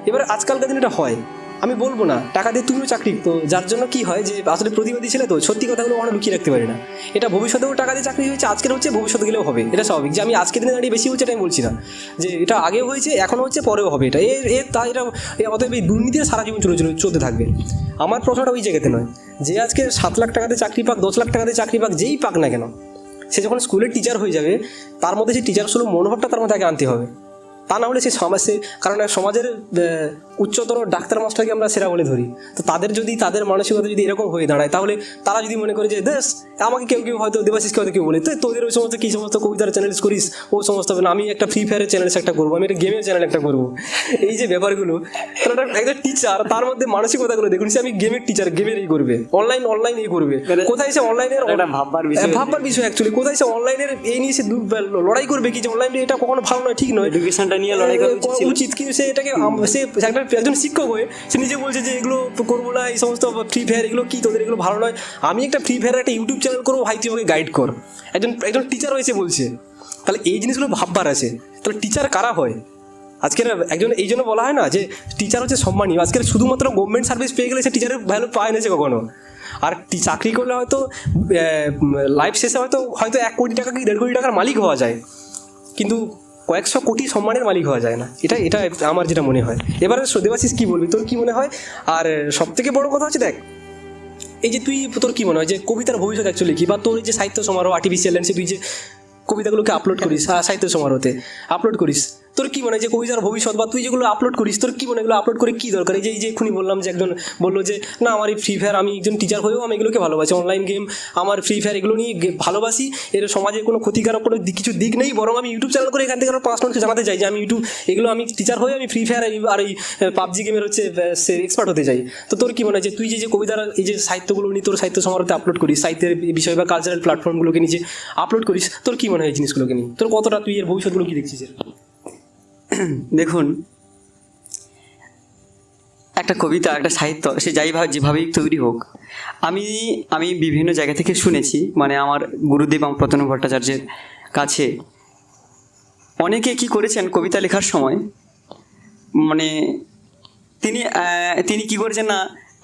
এবার আজকালকার দিন এটা হয়, আমি বলবো না টাকা দিয়ে তুমিও চাকরি, তো যার জন্য কি হয় যে আসলে প্রতিবাদী ছেলে তো সত্যি কথাগুলো আমরা লুকিয়ে রাখতে পারি না। এটা ভবিষ্যতেও টাকা দিয়ে চাকরি হয়েছে, আজকের হচ্ছে, ভবিষ্যতে গেলেও হবে, এটা স্বাভাবিক। যে আমি আজকের দিনে দাঁড়িয়ে বেশি হচ্ছে এটা আমি বলছি না, যে এটা আগেও হয়েছে, এখনও হচ্ছে, পরেও হবে। এটা অতএব এই দুর্নীতির সারা জীবন চলতে থাকবে। আমার প্রশ্নটা ওই জায়গাতে নয় যে আজকে 7 লাখ টাকাতে চাকরি পাক, 10 লাখ টাকাতে চাকরি পাক, যেই পাক না কেন, সে যখন স্কুলের টিচার হয়ে যাবে তার মধ্যে সেই টিচার শুধু মনোভাবটা তার মধ্যে আগে আনতে হবে। তা না হলে সে সমাজে, কারণ সমাজের উচ্চতর ডাক্তার মাস্টারকে আমরা সেরা বলে ধরি, তো তাদের মানসিকতা যদি এরকম হয়ে দাঁড়ায়, তাহলে তারা যদি মনে করে যে দেশ আমাকে কেউ হয়তো দেবাশিসকে হয়তো কেউ বলে তো তোদের ওই সমস্ত কী সমস্ত কবিতার চ্যানেল করিস, ও সমস্ত হবে না, আমি একটা ফ্রি ফায়ারের চ্যানেল একটা করবো, আমি একটা গেমের চ্যানেল একটা করবো। এই যে ব্যাপারগুলো, তাহলে একটা টিচার তার মধ্যে মানসিকতাগুলো দেখুন, সে আমি গেমের টিচার, গেমের এই করবে, অনলাইন এই করবে, কোথায় সে অনলাইনের ভাববার বিষয় অ্যাকচুয়ালি, কোথায় সে অনলাইনের এই নিয়ে সে লড়াই করবে কি যে অনলাইনে এটা কখনো ভালো নয়, ঠিক নয়, এডুকেশনটা নিয়ে লড়াই করা উচিত। কিন্তু সে এটাকে সে একজন শিক্ষক হয়ে সে নিজে বলছে যে এগুলো করবো না, এই সমস্ত ফ্রি ফায়ার এগুলো কি তোদের এগুলো ভালো নয়, আমি একটা ফ্রি ফায়ারের একটা ইউটিউব চ্যানেল করবো, ভাই তুই আমাকে গাইড কর। একজন টিচার হয়েছে বলছে, তাহলে এই জিনিসগুলো ভাববার আছে। তাহলে টিচার কারা হয় আজকের একজন? এই জন্য বলা হয় না যে টিচার হচ্ছে সম্মানীয়। আজকের শুধুমাত্র গভর্নমেন্ট সার্ভিস পেয়ে গেলে সে টিচারের ভ্যালু পায় না সে কখনো। আর চাকরি করলে হয়তো লাইফ শেষে হয়তো 1 কোটি টাকা কি 1.5 কোটি টাকার মালিক হওয়া যায়, কিন্তু কয়েকশো কোটি সম্মানের মালিক হওয়া যায় না। এটা আমার যেটা মনে হয়। এবারে দেবাশিস কী বলবি, তোর কী মনে হয়? আর সব থেকে বড় কথা হচ্ছে, দেখ এই যে তোর কী মনে হয় যে কবিতার ভবিষ্যৎ অ্যাকচুয়ালি কী, বা তোর এই যে সাহিত্য সমারোহ আর্টিফিশিয়াল ল্যান্ডসে তুই যে কবিতাগুলোকে আপলোড করিস সাহিত্য সমারোহতে আপলোড করিস, তোর কি মনে হয় যে কবিতার ভবিষ্যৎ বা তুই যেগুলো আপলোড করিস, তোর কি মনে হয় এগুলো আপলোড করে কি দরকার? এই যে এক্ষুনি বললাম যে একজন বললো যে না আমার এই ফ্রি ফায়ার, আমি একজন টিচার হয়েও আমি এগুলোকে ভালোবাসি, অনলাইন গেম আমার ফ্রি ফায়ার এগুলো নিয়ে ভালোবাসি, এর সমাজে কোনো ক্ষতিকারক কোনো কিছু দিক নেই, বরং আমি ইউটিউব চ্যানেল করে এখান থেকে আরও 5 মানুষকে জানাতে চাই যে আমি এগুলো আমি টিচার হয়ে আমি ফ্রি ফায়ার আর এই পাবজি গেমের হচ্ছে এক্সপার্ট হতে চাই। তো তোর কি মনে হয় যে তুই যে কবিতার এই যে সাহিত্যগুলো নিয়ে তোর সাহিত্য সমারোহতে আপলোড করিস, সাহিত্যের বিষয় বা কালচারাল প্ল্যাটফর্মগুলোকে নিচে আপলোড করিস, তোর কি মনে হয় এই জিনিসগুলোকে নিয়ে তোর কতটা তুই এর ভবিষ্যৎগুলো কি দেখছিস? দেখুন, একটা কবিতা, একটা সাহিত্য, সে যেভাবেই তৈরি হোক, আমি আমি বিভিন্ন জায়গা থেকে শুনেছি, মানে আমার গুরুদেব এবং প্রতনু ভট্টাচার্যের কাছে অনেকে কি করেছেন কবিতা লেখার সময়, মানে তিনি কি করেছেন না,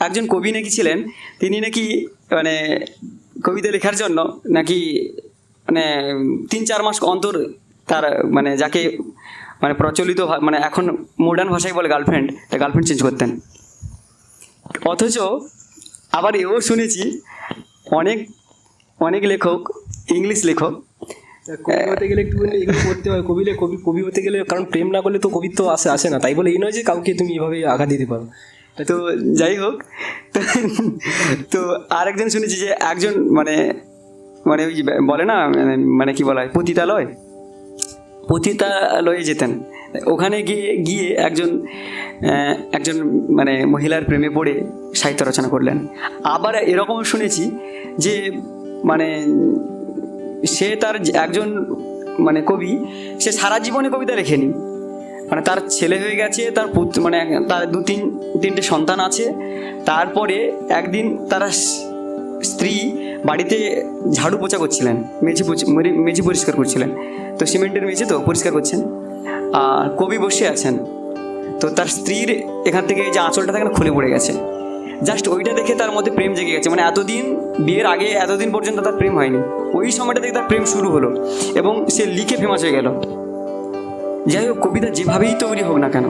একজন কবি নাকি ছিলেন, তিনি নাকি মানে কবিতা লেখার জন্য নাকি মানে 3-4 মাস অন্তর তার মানে যাকে মানে প্রচলিত মানে এখন মডার্ন ভাষায় বলে গার্লফ্রেন্ড, তা গার্লফ্রেন্ড চেঞ্জ করতেন। অথচ আবার এও শুনেছি অনেক অনেক লেখক, ইংলিশ লেখক, কবি হতে গেলে একটু এগুলো করতে হয়, কবি হতে গেলে, কারণ প্রেম না করলে তো কবিত্ব আসে না, তাই বলে এই নয় যে কাউকে তুমি এভাবে আঘাত দিতে পারো। তো যাই হোক, তো আরেকজন শুনেছি যে একজন মানে মানে ওই যে বলে না মানে কি বলা হয় পতিতালয়ে যেতেন, ওখানে গিয়ে একজন মানে মহিলার প্রেমে পড়ে সাহিত্য রচনা করলেন। আবার এরকম শুনেছি যে মানে সে তার একজন মানে কবি, সে সারা জীবনে কবিতা লেখেনি, মানে তার ছেলে হয়ে গেছে, তার পুত্র মানে তার 2-3টে সন্তান আছে, তারপরে একদিন তারা স্ত্রী বাড়িতে ঝাড়ু পোছা করছিলেন, মেঝে পরিষ্কার করছিলেন, তো সিমেন্টের মেঝে তো পরিষ্কার করছেন, আর কবি বসে আছেন, তো তার স্ত্রীর এখান থেকে যে আঁচলটা থাকে না খুলে পড়ে গেছে, জাস্ট ওইটা দেখে তার মধ্যে প্রেম জেগে গেছে, মানে এতদিন বিয়ের আগে এতদিন পর্যন্ত তার প্রেম হয়নি, ওই সময়টা থেকে তার প্রেম শুরু হলো এবং সে লিখে ফেমাস হয়ে গেল। যাই হোক, কবিতা যেভাবেই তৈরি হোক না কেন,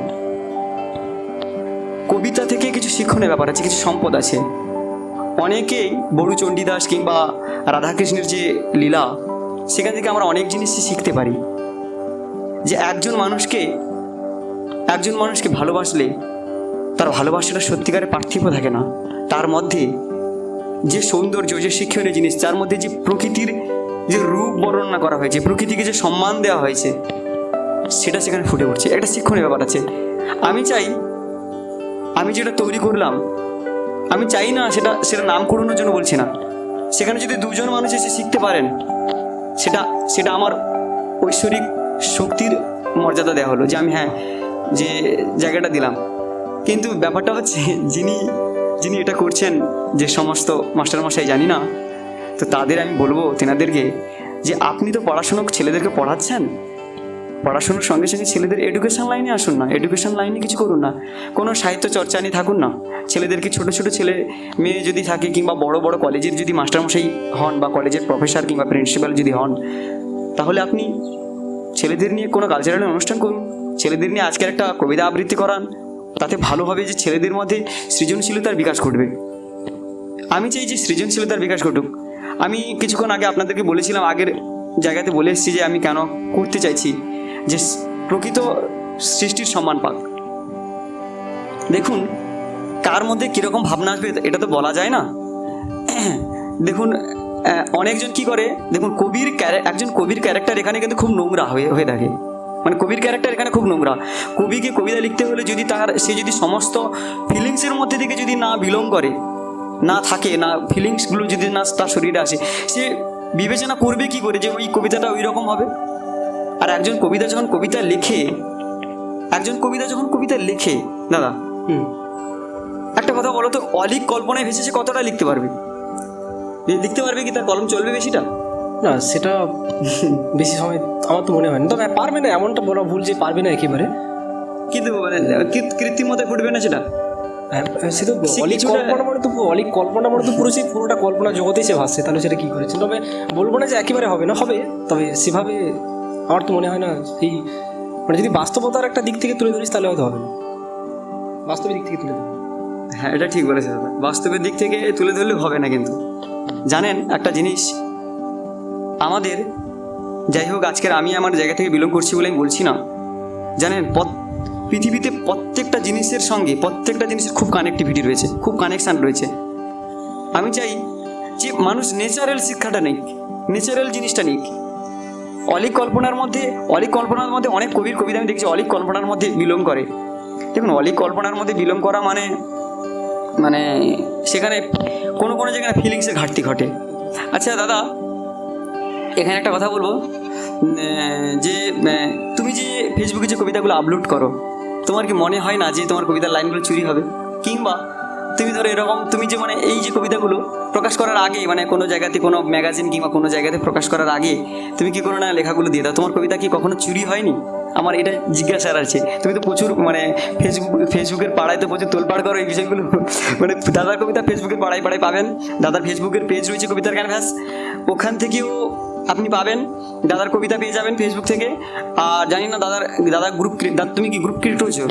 কবিতা থেকে কিছু শিক্ষণের ব্যাপার আছে, কিছু সম্পদ আছে। অনেকেই বড়ু চণ্ডীদাস কিংবা রাধাকৃষ্ণের যে লীলা, সেখান থেকে আমরা অনেক জিনিসই শিখতে পারি, যে একজন মানুষকে ভালোবাসলে তার ভালোবাসাটা সত্যিকারের পার্থক্য থাকে না, তার মধ্যে যে সৌন্দর্য, যে শিক্ষণীয় জিনিস, যার মধ্যে যে প্রকৃতির যে রূপ বর্ণনা করা হয়েছে, প্রকৃতিকে যে সম্মান দেওয়া হয়েছে, সেটা সেখানে ফুটে উঠছে, একটা শিক্ষণীয় ব্যাপার আছে। আমি যেটা তৈরি করলাম, আমি চাই না সেটা নাম করানোর জন্য বলছি না, সেখানে যদি 2জন মানুষ এসে শিখতে পারেন, সেটা আমার ঐশ্বরিক শক্তির মর্যাদা দেওয়া হলো, যে আমি যে জায়গাটা দিলাম। কিন্তু ব্যাপারটা হচ্ছে, যিনি এটা করছেন, যে সমস্ত মাস্টারমশাই জানি না, তো তাদের আমি বলবো তেনাদেরকে, যে আপনি তো ছেলেদেরকে পড়াচ্ছেন, পড়াশোনার সঙ্গে সঙ্গে ছেলেদের এডুকেশন লাইনে আসুন না, এডুকেশন লাইনে কিছু করুন না, কোনো সাহিত্য চর্চা নিয়ে থাকুন না। ছেলেদেরকে ছোটো ছেলে মেয়ে যদি থাকে, কিংবা বড় কলেজের যদি মাস্টারমশাই হন, বা কলেজের প্রফেসর কিংবা প্রিন্সিপাল যদি হন, তাহলে আপনি ছেলেদের নিয়ে কোনো কালচারাল অনুষ্ঠান করুন, ছেলেদের নিয়ে আজকের একটা কবিতা আবৃত্তি করান, তাতে ভালো হবে যে ছেলেদের মধ্যে সৃজনশীলতার বিকাশ ঘটবে। আমি চাই যে সৃজনশীলতার বিকাশ ঘটুক। আমি কিছুক্ষণ আগে আপনাদেরকে বলেছিলাম, আগের জায়গাতে বলে এসেছি যে আমি কেন করতে চাইছি, যে প্রকৃত সৃষ্টির সম্মান পাক। দেখুন, কার মধ্যে কীরকম ভাবনা আসবে এটা তো বলা যায় না। দেখুন, অনেকজন কি করে, দেখুন একজন কবির ক্যারেক্টার এখানে কিন্তু খুব নোংরা হয়ে থাকে, মানে কবির ক্যারেক্টার এখানে খুব নোংরা। কবিকে কবিতা লিখতে হলে যদি সে যদি সমস্ত ফিলিংসের মধ্যে থেকে যদি না বিলং করে, না থাকে, না ফিলিংসগুলো যদি না তার শরীরে আসে, সে বিবেচনা করবে কি করে যে ওই কবিতাটা ওই রকম হবে। আর একজন কবিতা যখন কবিতা লেখে দাদা, একটা কথা বলো তো, অলিক কল্পনায় ভেসে সে কতটা লিখতে পারবে কি তার কলম চলবে বেশিটা? না, সেটা বেশি সময় আমার তো মনে হয় না। তবে পারবে না এমনটা বলা ভুল যে পারবে না একেবারে, কিন্তু মানে কৃত্রিমতায় ফুটবে না সেটা। সে তো অলিক কল্পনা মানে তো পুরোটা কল্পনা জগতেই সে ভাসছে, তাহলে সেটা কী করেছে। তবে বলবো না যে একেবারে হবে না, হবে, তবে সেভাবে আমার তো মনে হয় না। এই মানে যদি বাস্তবতার একটা দিক থেকে তুলে ধরিস তাহলে হয়তো হবে না, বাস্তবের দিক থেকে তুলে ধরবো। হ্যাঁ, এটা ঠিক বলেছে দাদা, বাস্তবের দিক থেকে তুলে ধরলে হবে না। কিন্তু জানেন একটা জিনিস, আমাদের যাই হোক, আজকের আমি আমার জায়গা থেকে বিলং করছি বলে আমি বলছি না, জানেন পৃথিবীতে প্রত্যেকটা জিনিসের সঙ্গে প্রত্যেকটা জিনিসের খুব কানেক্টিভিটি রয়েছে, খুব কানেকশান রয়েছে। আমি চাই যে মানুষ ন্যাচারাল শিক্ষাটা নিক, ন্যাচারাল জিনিসটা নিক। অলিক কল্পনার মধ্যে অনেক কবির কবিতা আমি দেখছি অলিক কল্পনার মধ্যে বিলং করে। দেখুন, অলিক কল্পনার মধ্যে বিলং করা মানে মানে সেখানে কোনো কোনো জায়গায় ফিলিংসের ঘাটতি ঘটে। আচ্ছা দাদা, এখানে একটা কথা বলবো, যে তুমি যে ফেসবুকে যে কবিতাগুলো আপলোড করো, তোমার কি মনে হয় না যে তোমার কবিতার লাইনগুলো চুরি হবে? কিংবা তুমি ধরো এরকম, তুমি যে মানে এই যে কবিতাগুলো প্রকাশ করার আগে, মানে কোনো জায়গাতে কোনো ম্যাগাজিন কিংবা কোনো জায়গাতে প্রকাশ করার আগে তুমি কি করো না, লেখাগুলো দিয়ে দাও? তোমার কবিতা কি কখনো চুরি হয়নি? আমার এটা জিজ্ঞাসার আছে। তুমি তো প্রচুর মানে ফেসবুকের পাড়ায় তো প্রচুর তোলপাড় করো এই বিষয়গুলো। মানে দাদার কবিতা ফেসবুকের পাড়ায় পাড়ায় পাবেন। দাদার ফেসবুকের পেজ রয়েছে কবিতার ক্যানভাস, ওখান থেকেও আপনি পাবেন। দাদার কবিতা পেয়ে যাবেন ফেসবুক থেকে। আর জানি না দাদার গ্রুপ, তুমি কি গ্রুপ ক্রিয়েট করেছো?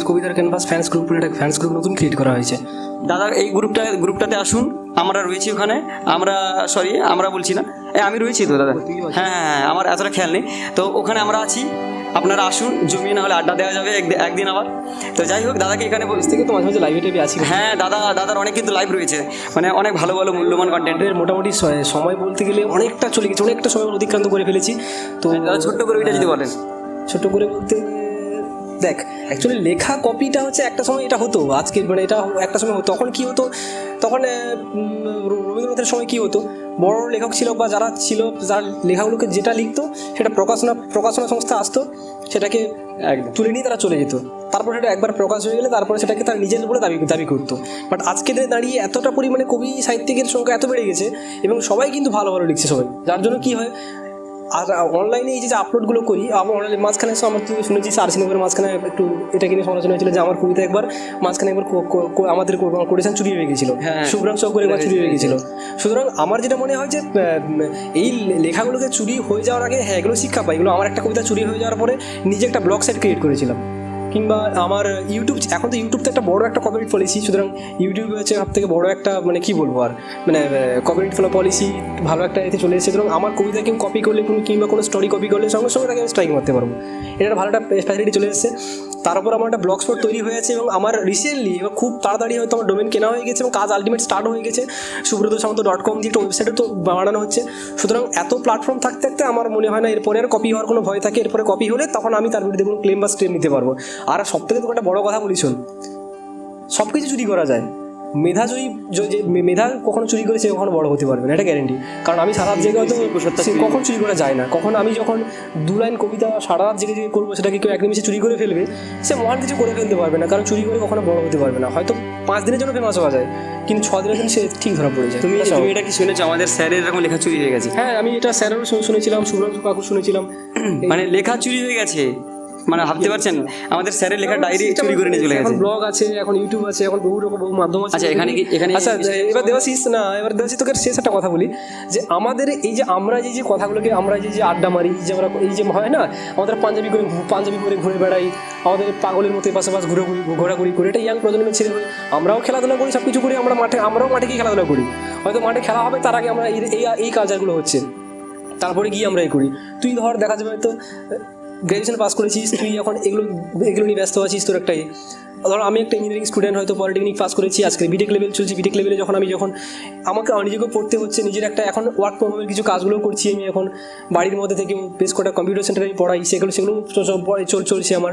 কবিতার ক্যানভাস ফ্যান্স গ্রুপ, একটা ফ্যান্স গ্রুপ নতুন ক্রিয়েট করা হয়েছে। দাদার এই গ্রুপটাতে আসুন, আমরা রয়েছি ওখানে। আমরা বলছি না, আমি রয়েছি তো দাদা। হ্যাঁ, আমার এতটা খেয়াল নেই তো। ওখানে আমরা আছি, আপনারা আসুন, জমিয়ে না হলে আড্ডা দেওয়া যাবে একদিন আবার। তো যাই হোক, দাদাকে এখানে থেকে তো মাঝে মাঝে লাইভে টাইভে আছি। হ্যাঁ দাদার অনেক কিন্তু লাইভ রয়েছে, মানে অনেক ভালো ভালো মূল্যবান কন্টেন্টের। মোটামুটি সময় বলতে গেলে অনেকটা চলে গেছে, অনেকটা সময় অতিক্রান্ত করে ফেলেছি। তো দাদা ছোট্ট করে ওইটা যদি বলেন। ছোট্ট করে বলতে দেখ, অ্যাকচুয়ালি লেখা কপিটা হচ্ছে একটা সময় এটা হতো, আজকে মানে এটা একটা সময় হতো। তখন কী হতো, তখন রবীন্দ্রনাথের সময় কী হতো, বড় লেখক ছিল বা যারা ছিল, যারা লেখাগুলোকে যেটা লিখতো সেটা প্রকাশনা সংস্থা আসতো, সেটাকে তুলে নিয়ে তারা চলে যেত। তারপর সেটা একবার প্রকাশ হয়ে গেলে তারপরে সেটাকে তার নিজের উপরে দাবি করতো। বাট আজকের দিনে দাঁড়িয়ে এতটা পরিমাণে কবি সাহিত্যিকের সংখ্যা এত বেড়ে গেছে এবং সবাই কিন্তু ভালো ভালো লিখছে সবাই, যার জন্য কী হয়, আর অনলাইনে এই যে আপলোডগুলো করি, আমার অনলাইনে মাঝখানে আমার তুই শুনেছি সার্চিনগরের মাঝখানে একটু এটা কিনে সমালোচনা হয়েছিল যে আমার কবিতা মাঝখানে একবার আমাদের কোটেশন চুরি হয়ে গেছিলো, শুভ্রাম চক্করে একবার চুরি হয়ে গেছিলো। সুতরাং আমার যেটা মনে হয় যে এই লেখাগুলোকে চুরি হয়ে যাওয়ার আগে, হ্যাঁ এগুলো শিক্ষা পাই। এগুলো আমার একটা কবিতা চুরি হয়ে যাওয়ার পরে নিজে একটা ব্লগ সাইট ক্রিয়েট করেছিলাম, কিংবা আমার ইউটিউব, এখন তো ইউটিউব তো একটা বড় একটা কপিরাইট পলিসি। সুতরাং ইউটিউব হচ্ছে সব থেকে বড় একটা মানে কী বলবো আর মানে কপিরাইট পলিসি ভালো একটা এতে চলে এসেছে। সুতরাং আমার কবিতা কেউ কপি করলে কিংবা কোনো স্টোরি কপি করলে সঙ্গে সঙ্গে তাকে আমি স্ট্রাইক মারতে পারবো, এটা ভালো একটা ফ্যাসিলিটি চলে এসেছে। তারপর আমার একটা ব্লগ স্পট তৈরি হয়েছে এবং আমার রিসেন্টলি এবার খুব তাড়াতাড়ি হয়তো আমার ডোমেন কেনা হয়ে গেছে এবং কাজ আলটিমেট স্টার্ট হয়ে গেছে। subratosamant.com দিয়ে একটা ওয়েবসাইটও তো বানানো হচ্ছে। সুতরাং এত প্ল্যাটফর্ম থাকতে থাকতে আমার মনে হয় না এরপরে আর কপি হওয়ার কোনো ভয় থাকে। এরপরে কপি হলে তখন আমি তার বিরুদ্ধে কোনো ক্লেম বা স্টেপ নিতে পারবো। আর সব থেকে তো একটা বড় কথা বলি, শোন, সব কিছু চুরি করা যায়, মেধা কখনো চুরি করে সে কখনো বড় হতে পারবে না, এটা গ্যারেন্টি। কারণ আমি সারা রাত জেগে হয়তো কখন চুরি করা যায় না, কখন আমি যখন 2 লাইন কবিতা সারা রাত জেগে করবো, সেটাকে কেউ এক নিমিষে চুরি করে ফেলবে, সে মহান কিছু করে ফেলতে পারবে না। কারণ চুরি করে কখনো বড় হতে পারবে না। হয়তো 5 দিনের জন্য ফেমাস হওয়া যায়, কিন্তু 6 দিনের জন্য সে ঠিক ধরা পড়ে যায়। তুমি এটা কি শুনেছো আমাদের স্যারের এরকম লেখা চুরি হয়ে গেছে? হ্যাঁ, আমি এটা স্যারেরও শুনেছিলাম, শুভ্রাংশু কাকু শুনেছিলাম, মানে লেখা চুরি হয়ে গেছে। মানে ভাবতে পারছেন, আমাদের স্যারের লেখা ডায়েরি চুরি করে নিয়ে চলে গেছে। এখন ব্লগ আছে, এখন ইউটিউব আছে, এখন বহু মাধ্যম আছে। আচ্ছা, এখানে আচ্ছা, এবার দেবাশিস তোকে শেষ একটা কথা বলি, যে আমাদের এই যে আমরা যে কথাগুলোকে আমরা যে আড্ডা মারি, যে আমরা এই যে হয় না, আমাদের পাঞ্জাবি পরে ঘুরে বেড়াই, আমাদের পাগলের মতো পাশাপাশি ঘোরাঘুরি করি, এটা ইয়াং প্রজন্মের ছেলে হয়ে আমরাও খেলাধুলা করি, সব কিছু করি, আমরাও মাঠে গিয়ে খেলাধুলা করি। হয়তো মাঠে খেলা হবে, তার আগে আমরা এই কালচারগুলো হচ্ছে, তারপরে গিয়ে আমরা করি। তুই ধর দেখা যাবে হয়তো গ্র্যাজুয়েশন পাস করেছিস, তুই এখন এগুলো নিয়ে ব্যস্ত আছিস, তোর একটাই। ধরো আমি একটা ইঞ্জিনিয়ারিং স্টুডেন্ট, হয়তো পলিটেকনিক পাস করেছি, আজকে বিটেক লেভেল চলছে। বিটেক লেভেলে যখন আমাকে নিজেকে পড়তে হচ্ছে, নিজের একটা এখন ওয়ার্ক ফ্রম হোমের কিছু কাজগুলো করছি আমি এখন বাড়ির মধ্যে থেকে, বেশ কটা কম্পিউটার সেন্টারে আমি পড়াই, সেগুলো চলছে আমার।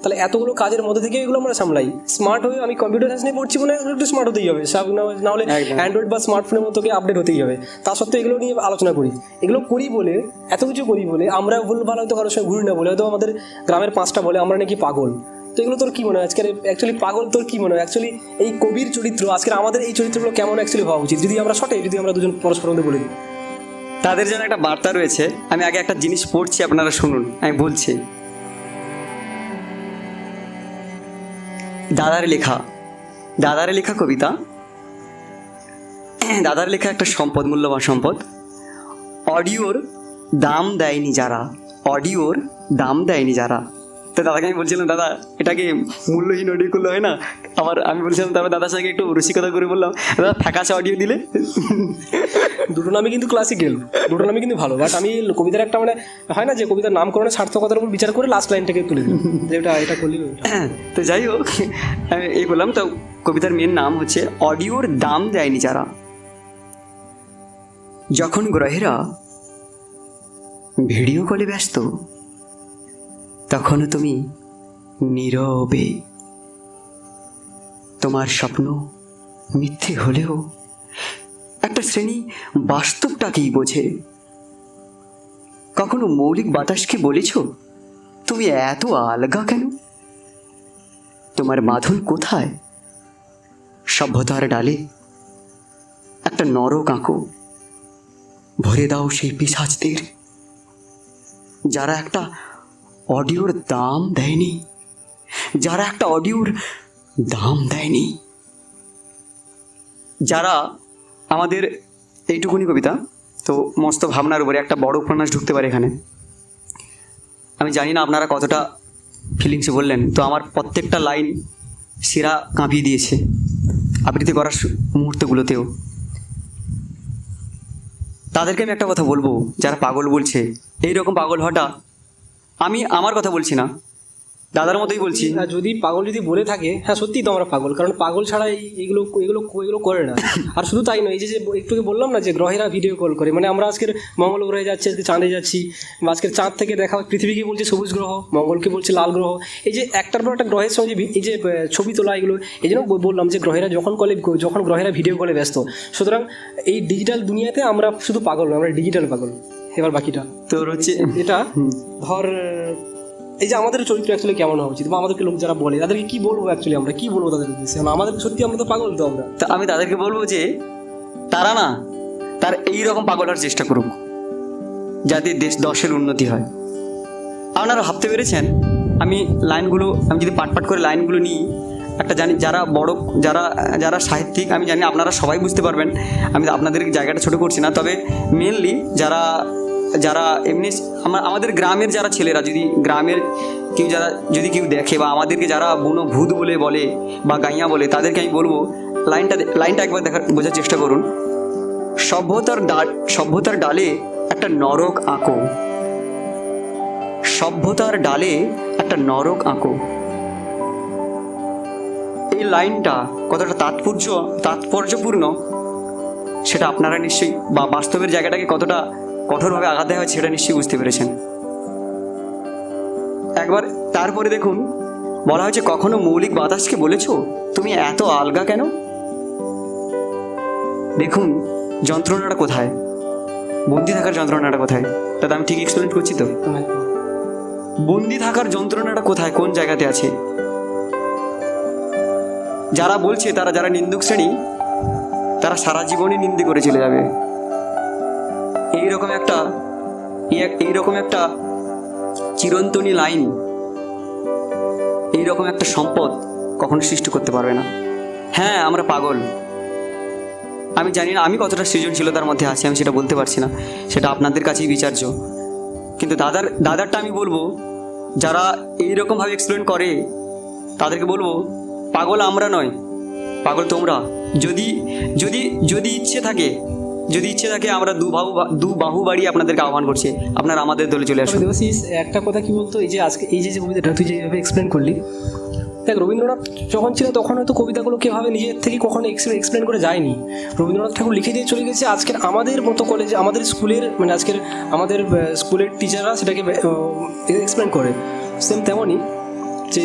তাহলে এতগুলো কাজের মধ্যে থেকে এগুলো আমরা সামলাই। স্মার্ট হয়ে আমি কম্পিউটার সায়েন্স নিয়ে পড়ছি, মানে একটু স্মার্ট হতেই হবে, না হলে অ্যান্ড্রয়েড বা স্মার্টফোনের মতো আপডেট হতেই হবে। তা সত্ত্বেও এগুলো নিয়ে আলোচনা করি, এগুলো করি বলে, এত কিছু করি বলে আমরা ভুলভাল হয়তো কারোর সঙ্গে ঘুরি না বলে হয়তো আমাদের গ্রামের 5টা বলে আমরা নাকি পাগল। তো এগুলো তোর কী মনে হয় আজকের অ্যাকচুয়ালি পাগল তোর কী মনে হয় অ্যাকচুয়ালি এই কবির চরিত্র, আজকের আমাদের এই চরিত্রগুলো কেমন অ্যাকচুয়ালি হওয়া উচিত, যদি আমরা দুজন পরস্পর মধ্যে বলে দিই? তাদের জন্য একটা বার্তা রয়েছে। আমি আগে একটা জিনিস পড়ছি, আপনারা শুনুন, আমি বলছি। দাদার লেখা কবিতা, দাদার লেখা একটা সম্পদ, মূল্যবান সম্পদ। অডিওর দাম দেয়নি যারা তো দাদাকে আমি বলছিলাম, দাদা এটাকে মূল্যহীন অডিও করলে হয় না? আমি বলছিলাম, তারপর দাদার সঙ্গে একটু রসিকতা করে বললাম, দাদা ফ্যাকাশে অডিও দিলে। দুটো নামই কিন্তু ক্লাসিক্যাল, দুটো নামই কিন্তু ভালো, বাট আমি কবিতার একটা মানে হয় না যে কবিতার নামকরণের সার্থকতার উপর বিচার করে লাস্ট লাইনটাকে তুলে দিই যে এটা করলি। তো যাই হোক, আমি এই বললাম। তো কবিতার মেন নাম হচ্ছে অডিওর দাম দেয়নি যারা। যখন গ্রহেরা ভিডিও কলে ব্যস্ত, তখনও তুমি নীরবে। তোমার স্বপ্ন মিথ্যে হলেও একটা শ্রেণী বাস্তবটাকেই বোঝে। কখনো মৌলিক বাতাসকে বলেছ, তুমি এত আলগা কেন? তোমার বাঁধন কোথায়? সভ্যতার ডালে একটা নরক আঁকো, ভরে দাও সেই পিশাচদের, যারা একটা অডিওর দাম দেয়নি, যারা একটা অডিওর দাম দেয়নি। যারা আমাদের এইটুকুনি কবিতা, তো মস্ত ভাবনার উপরে একটা বড় উপন্যাস ঢুকতে পারে এখানে। আমি জানি না আপনারা কতটা ফিলিংসে বললেন, তো আমার প্রত্যেকটা লাইন শিরা কাঁপিয়ে দিয়েছে আবৃত্তি করার মুহূর্তগুলোতেও। তাদেরকে আমি একটা কথা বলবো, যারা পাগল বলছে, এই রকম পাগল হওয়াটা, আমি আমার কথা বলছি না, দাদার মতোই বলছি। যদি পাগল যদি বলে থাকে, হ্যাঁ সত্যিই তো আমরা পাগল, কারণ পাগল ছাড়া এইগুলো এগুলো এগুলো করে না। আর শুধু তাই নয়, এই যে একটু বললাম না যে গ্রহেরা ভিডিও কল করে, মানে আমরা আজকের মঙ্গল গ্রহে যাচ্ছি, আজকে চাঁদে যাচ্ছি, বা আজকের চাঁদ থেকে দেখা পৃথিবীকে বলছে সবুজ গ্রহ, মঙ্গলকে বলছে লাল গ্রহ। এই যে একটার পর একটা গ্রহের সঙ্গে এই যে ছবি তোলা, এগুলো এই জন্য বললাম যে গ্রহেরা যখন গ্রহেরা ভিডিও কলে ব্যস্ত। সুতরাং এই ডিজিটাল দুনিয়াতে আমরা শুধু পাগল নয়, আমরা ডিজিটাল পাগল। এবার বাকিটা তোর হচ্ছে এটা ধর, এই যে আমাদের চরিত্র অ্যাকচুয়ালি কেমন হওয়া উচিত, বা আমাদেরকে লোক যারা বলে তাদেরকে কি বলবো, অ্যাকচুয়ালি আমরা কি বলবো তাদের উদ্দেশ্যে? আমাদের সত্যি আমরা তো পাগল, তো আমরা তো আমি তাদেরকে বলবো যে তারা না, তার এইরকম পাগল হওয়ার চেষ্টা করুক, যাতে দশের উন্নতি হয়। আপনারা ভাবতে পেরেছেন, আমি যদি পাট করে লাইনগুলো নিই, একটা জানি যারা বড়, যারা সাহিত্যিক, আমি জানি আপনারা সবাই বুঝতে পারবেন, আমি আপনাদের জায়গাটা ছোট করছি না। তবে মেনলি যারা এমনি আমাদের গ্রামের যারা ছেলেরা, যদি গ্রামের যদি কেউ দেখে, বা আমাদেরকে যারা বুনো ভূত বলে বা গাইয়া বলে, তাদেরকে আমি বলবো লাইনটা একবার বোঝার চেষ্টা করুন। সভ্যতার ডালে একটা নরক আঁকো, সভ্যতার ডালে একটা নরক আঁকো। এই লাইনটা কতটা তাৎপর্যপূর্ণ সেটা আপনারা নিশ্চয়ই, বা বাস্তবের জায়গাটাকে কতটা কঠোরভাবে আঘাত দেওয়া হয় সেটা নিশ্চয়ই বুঝতে পেরেছেন। একবার তারপরে দেখুন, বলা হয়েছে, কখনো মৌলিক বাতাসকে বলেছো তুমি এত আলগা কেন? দেখুন যন্ত্রণাটা কোথায়, বন্দি থাকার যন্ত্রণাটা কোথায়? দাদা আমি ঠিক এক্সপ্লেন করছি তো? বন্দি থাকার যন্ত্রণাটা কোথায়, কোন জায়গাতে আছে? যারা বলছে, যারা নিন্দুক শ্রেণী, তারা সারা জীবনই নিন্দে করে চলে যাবে। এইরকম একটা চিরন্তনী লাইন, এইরকম একটা সম্পদ কখনো সৃষ্টি করতে পারবে না। হ্যাঁ আমরা পাগল, আমি জানি না আমি কতটা সৃজনশীলতার মধ্যে আছি, আমি সেটা বলতে পারছি না, সেটা আপনাদের কাছেই বিচার্য। কিন্তু দাদারটা আমি বলবো, যারা এইরকমভাবে এক্সপ্লেন করে তাদেরকে বলবো, পাগল আমরা নয়, পাগল তোমরা। যদি ইচ্ছে থাকে আমরা দু বাহু বাড়িয়ে আপনাদেরকে আহ্বান করছি, আপনারা আমাদের দলে চলে আসুন। দেবাশিস একটা কথা কি বলতো, এই যে আজকে এই যে কবিতাটা তুই যেভাবে এক্সপ্লেন করলি, দেখ রবীন্দ্রনাথ যখন ছিল তখন হয়তো কবিতাগুলো কীভাবে নিজের থেকে কখনো এক্সপ্লেন করে যায়নি। রবীন্দ্রনাথ ঠাকুর লিখে দিয়ে চলে গেছে, আজকের আমাদের মতো কলেজে, আমাদের স্কুলের, মানে আজকের আমাদের স্কুলের টিচাররা সেটাকে এক্সপ্লেন করে। সেম তেমনই যে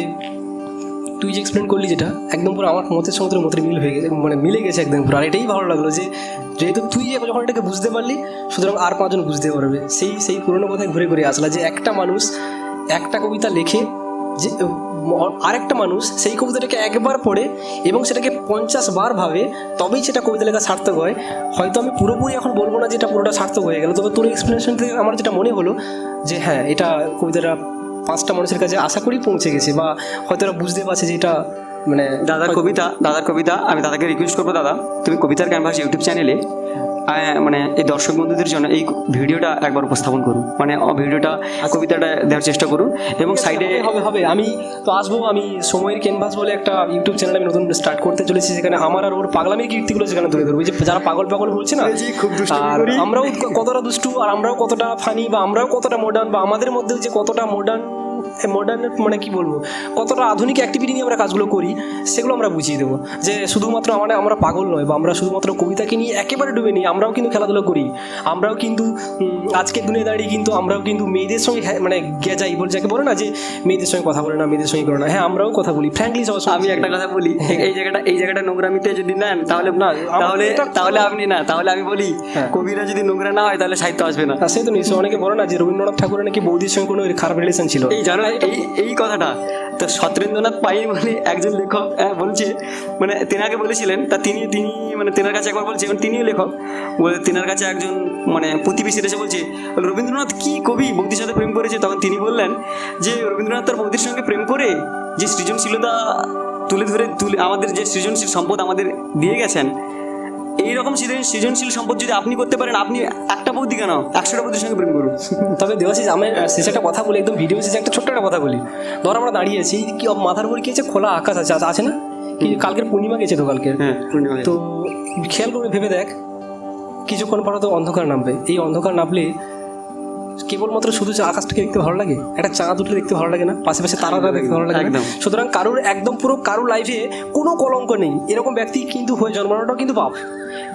তুই যে এক্সপ্লেন করলি, যেটা একদম পুরো আমার মতের সঙ্গে মতের মিলে গেছে একদম পুরো। আর এটাই ভালো লাগলো যে যেহেতু তুই যখন এটাকে বুঝতে পারলি, সুতরাং আর পাঁচজন বুঝতে পারবে। সেই পুরোনো কথায় ঘুরে আসলা যে একটা মানুষ একটা কবিতা লেখে, যে আরেকটা মানুষ সেই কবিতাটাকে একবার পড়ে এবং সেটাকে 50 বার ভাবে, তবেই সেটা কবিতা লেখা সার্থক হয়। হয়তো আমি পুরোপুরি এখন বলবো না যে এটা পুরোটা সার্থক হয়ে গেল, তবে তোর এক্সপ্লেনেশন থেকে আমার যেটা মনে হলো যে হ্যাঁ, এটা কবিতাটা 5টা মানুষের কাছে আশা করি পৌঁছে গেছে, বা হয়তো ওরা বুঝতে পারছে যে এটা মানে দাদার কবিতা আমি দাদাকে রিকোয়েস্ট করবো, দাদা তুমি কবিতার ক্যানভাস ইউটিউব চ্যানেলে মানে এই দর্শক বন্ধুদের জন্য এই ভিডিওটা একবার উপস্থাপন করুন, মানে ভিডিওটা কবিতাটা দেওয়ার চেষ্টা করুন এবং সাইডে হবে আমি তো আসবো। আমি সময়ের ক্যানভাস বলে একটা ইউটিউব চ্যানেল আমি নতুন স্টার্ট করতে চলেছি, সেখানে আমার আর ওর পাগলামির কীর্তিগুলো সেখানে তুলে ধরবো, যে যারা পাগল পাগল বলছে না, খুব আর আমরাও কতটা দুষ্টু, আর আমরাও কতটা ফানি, বা আমরাও কতটা মডার্ন, বা আমাদের মধ্যে যে কতটা মডার্ন মানে কি বলবো, কতটা আধুনিক অ্যাক্টিভিটি নিয়ে আমরা কাজগুলো করি, সেগুলো আমরা বুঝিয়ে দেবো। যে শুধুমাত্র আমরা পাগল নয়, বা আমরা শুধুমাত্র কবিতাকে নিয়ে একেবারে ডুবে নিই, আমরাও কিন্তু খেলাধুলো করি, আমরাও কিন্তু আজকের দিনে দাঁড়িয়ে কিন্তু আমরাও কিন্তু মেয়েদের সঙ্গে মানে গেজাই বল, যাকে বলে না যে মেয়েদের সঙ্গে কথা বলে না, মেয়েদের সঙ্গে করে না, হ্যাঁ আমরাও কথা বলি ফ্র্যাঙ্কলি। আমি একটা কথা বলি, এই জায়গাটা নোংরামিতে যদি নেন তাহলে না, তাহলে আপনি না, তাহলে আমি বলি কবিরা যদি নোংরা না হয় তাহলে সাহিত্য আসবে না। সে তো নিশ্চয়, অনেকে বলে না যে রবীন্দ্রনাথ ঠাকুরের নাকি বৌদির সঙ্গে কোনো খারাপ রিলেশন ছিল, এই জানো এই কথাটা তো সত্যেন্দ্রনাথ পাই মানে একজন লেখক বলছে, মানে তেনাকে বলেছিলেন, তা তিনি মানে তেনার কাছে একবার বলছে, এবং তিনিও লেখক বলে, তেনার কাছে একজন মানে প্রতিবেশী এসে বলছে রবীন্দ্রনাথ কি কবি বৌদির সাথে প্রেম করেছে, তখন তিনি বললেন যে রবীন্দ্রনাথ তার বৌদির সঙ্গে প্রেম করে যে সৃজনশীলতা তুলে আমাদের যে সৃজনশীল সম্পদ আমাদের দিয়ে গেছেন, এইরকম সৃজনশীল সম্পদ যদি আপনি করতে পারেন, আপনি একটা বৌদি কেন 100টা বৌদির সঙ্গে প্রেম করুন। তবে দেবাশিস আমি শেষে একটা কথা বলি, একদম ভিডিও শেষে একটা ছোট্ট একটা কথা বলি। ধর আমরা দাঁড়িয়ে আছি, কি মাথার উপর কি আছে, খোলা আকাশ আছে না, কি কালকের পূর্ণিমা গেছে তো কালকে, তো খেয়াল করে ভেবে দেখ, কিছুক্ষণ পর তো অন্ধকার নামবে, এই অন্ধকার নামলে কেবলমাত্র শুধু আকাশটাকে দেখতে ভালো লাগে, একটা চাঁদ উঠলে দেখতে ভালো লাগে না, পাশাপাশি তারাটা দেখতে ভালো লাগে না। সুতরাং কারোর লাইফে কোনো কলঙ্ক নেই, এরকম ব্যক্তি কিন্তু হয়ে জন্মানোটাও কিন্তু পাপ।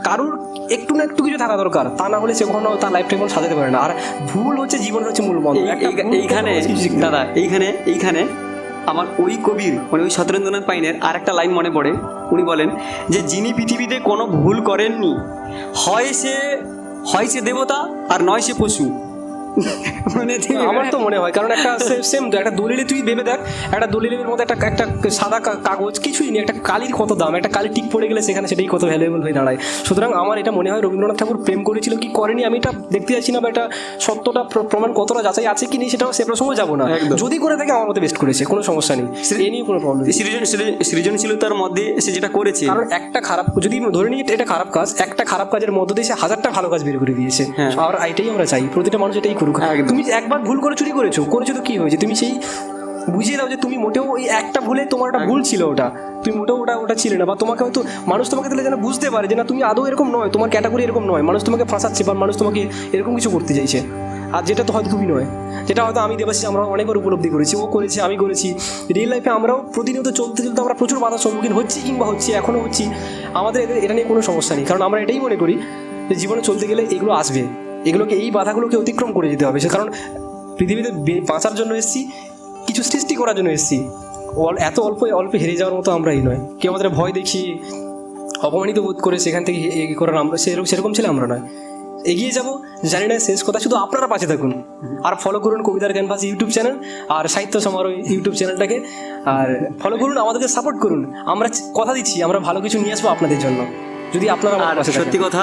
কারোর একটু না একটু কিছু থাকা দরকার, তা না হলে সে কখনো তার লাইফটা কোনো সাজাতে পারে না। আর ভুল হচ্ছে জীবনের হচ্ছে মূল মন্ত্র। এইখানে আমার ওই কবির মানে ওই সত্যেন্দ্রনাথ পাইনের আর একটা লাইন মনে পড়ে। উনি বলেন যে যিনি পৃথিবীতে কোনো ভুল করেননি, হয় সে দেবতা আর নয় সে পশু। মানে আমার তো মনে হয়, কারণ একটা সেম তো একটা দলিলে তুই ভেবে দেখ, একটা দলিলের মধ্যে একটা সাদা কাগজ কিছুই নেই, একটা কালির কত দাম, একটা কালি টিক পড়ে গেলে সেখানে সেটাই কত ভ্যালুয়েবল হয়ে দাঁড়ায়। সুতরাং আমার এটা মনে হয় রবীন্দ্রনাথ ঠাকুর প্রেম করেছিল কি করেনি আমি এটা দেখতে যাচ্ছি না, বা এটা সত্যটা প্রমাণ কতটা যাচাই আছে কি নেই সেটাও সে প্রসঙ্গে যাবো না। যদি করে থাকে আমার মতে বেস্ট করেছে, কোনো সমস্যা নেই, এ নিয়ে কোনো প্রবলেম। সৃজনশীলতার মধ্যে সে যেটা করেছে, কারণ একটা খারাপ যদি ধরে নিই এটা খারাপ কাজ, একটা খারাপ কাজের মধ্যে দিয়ে সে 1000টা ভালো কাজ বের করে দিয়েছে। আর এটাই আমরা চাই, প্রতিটা মানুষ এটাই করুক। তুমি একবার ভুল করে চুরি করেছো তো কি হয়েছে, তুমি সেই বুঝিয়ে দাও যে তুমি মোটেও ওই একটা ভুলে তোমার একটা ভুল ছিল, তুমি মোটেও ওটা ছিলে না, বা তোমাকে হয়তো মানুষ তোমাকে তাহলে যেন বুঝতে পারে যে না তুমি আদৌ এরকম নয়, তোমার ক্যাটাগরি এরকম নয়, মানুষ তোমাকে ফাঁসাচ্ছে বা মানুষ তোমাকে এরকম কিছু করতে চাইছে। আর যেটা তো হয়তো তুমি নয়, যেটা হয়তো আমি দেবাশিস আমরা অনেকবার উপলব্ধি করেছি, ও করেছে, আমি করেছি। রিয়েল লাইফে আমরাও প্রতিনিয়ত চলতে আমরা প্রচুর বাধার সম্মুখীন হচ্ছি, কিংবা এখনও হচ্ছি। আমাদের এটা নিয়ে কোনো সমস্যা নেই, কারণ আমরা এটাই মনে করি যে জীবনে চলতে গেলে এগুলো আসবে, এই বাধাগুলোকে অতিক্রম করে যেতে হবে। সে কারণ পৃথিবীতে বাঁচার জন্য এসেছি, কিছু সৃষ্টি করার জন্য এসেছি। এত অল্পে হেরে যাওয়ার মতো আমরাই নয়। কেউ আমাদের ভয় দেখিয়ে অপমানিত বোধ করে সেখান থেকে এগিয়ে করার আমরা সেরকম ছেলে আমরা নয়। এগিয়ে যাব, জানি না শেষ কথা, শুধু আপনারা পাশে থাকুন আর ফলো করুন কবিতার ক্যানভাস ইউটিউব চ্যানেল আর সাহিত্য সমারোহ ইউটিউব চ্যানেলটাকে, আর ফলো করুন, আমাদেরকে সাপোর্ট করুন। আমরা কথা দিচ্ছি আমরা ভালো কিছু নিয়ে আসবো আপনাদের জন্য, যদি আপনারা। সত্যি কথা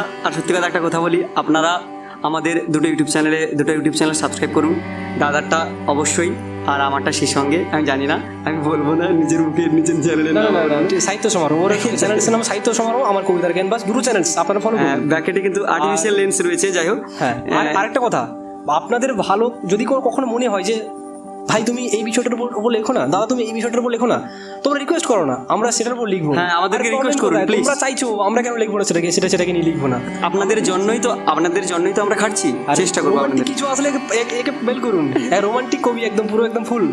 একটা কথা বলি, আপনারা আমাদের দুটো ইউটিউব চ্যানেল সাবস্ক্রাইব করুন, দাদারটা অবশ্যই, আর আমারটা সেই সঙ্গে আমি জানি না, আমি বলবো না নিজের চ্যানেলে। না সাহিত্য সমারোহ, ওর চ্যানেলের নাম সাহিত্য সমারোহ, আমার কবিতার ক্যানভাস, দুটো চ্যানেল আপনারা ফলো করুন। ব্র্যাকেটে কিন্তু আর্টিফিশিয়াল লেন্স রয়েছে, যাই হোক। হ্যাঁ, আরেকটা কথা, আপনাদের ভালো যদি কখনো মনে হয় যে ভাই তুমি এই বিষয়টার উপর লেখো না, দাদা তুমি এই বিষয়টার উপর লেখো না, তোমরা রিকোয়েস্ট করো না, আমরা সেটার উপর লিখবো। হ্যাঁ, আমাদেরকে রিকোয়েস্ট করুন প্লিজ। তোমরা চাইছো, আমরা কেন লিখবো না সেটাকে নিয়ে লিখবো না? আপনাদের জন্যই তো আমরা খাটছি, চেষ্টা করবো। আপনাদের কিছু আসলে একে বেল করুন, রোমান্টিক কবি একদম পুরো একদম ফুল,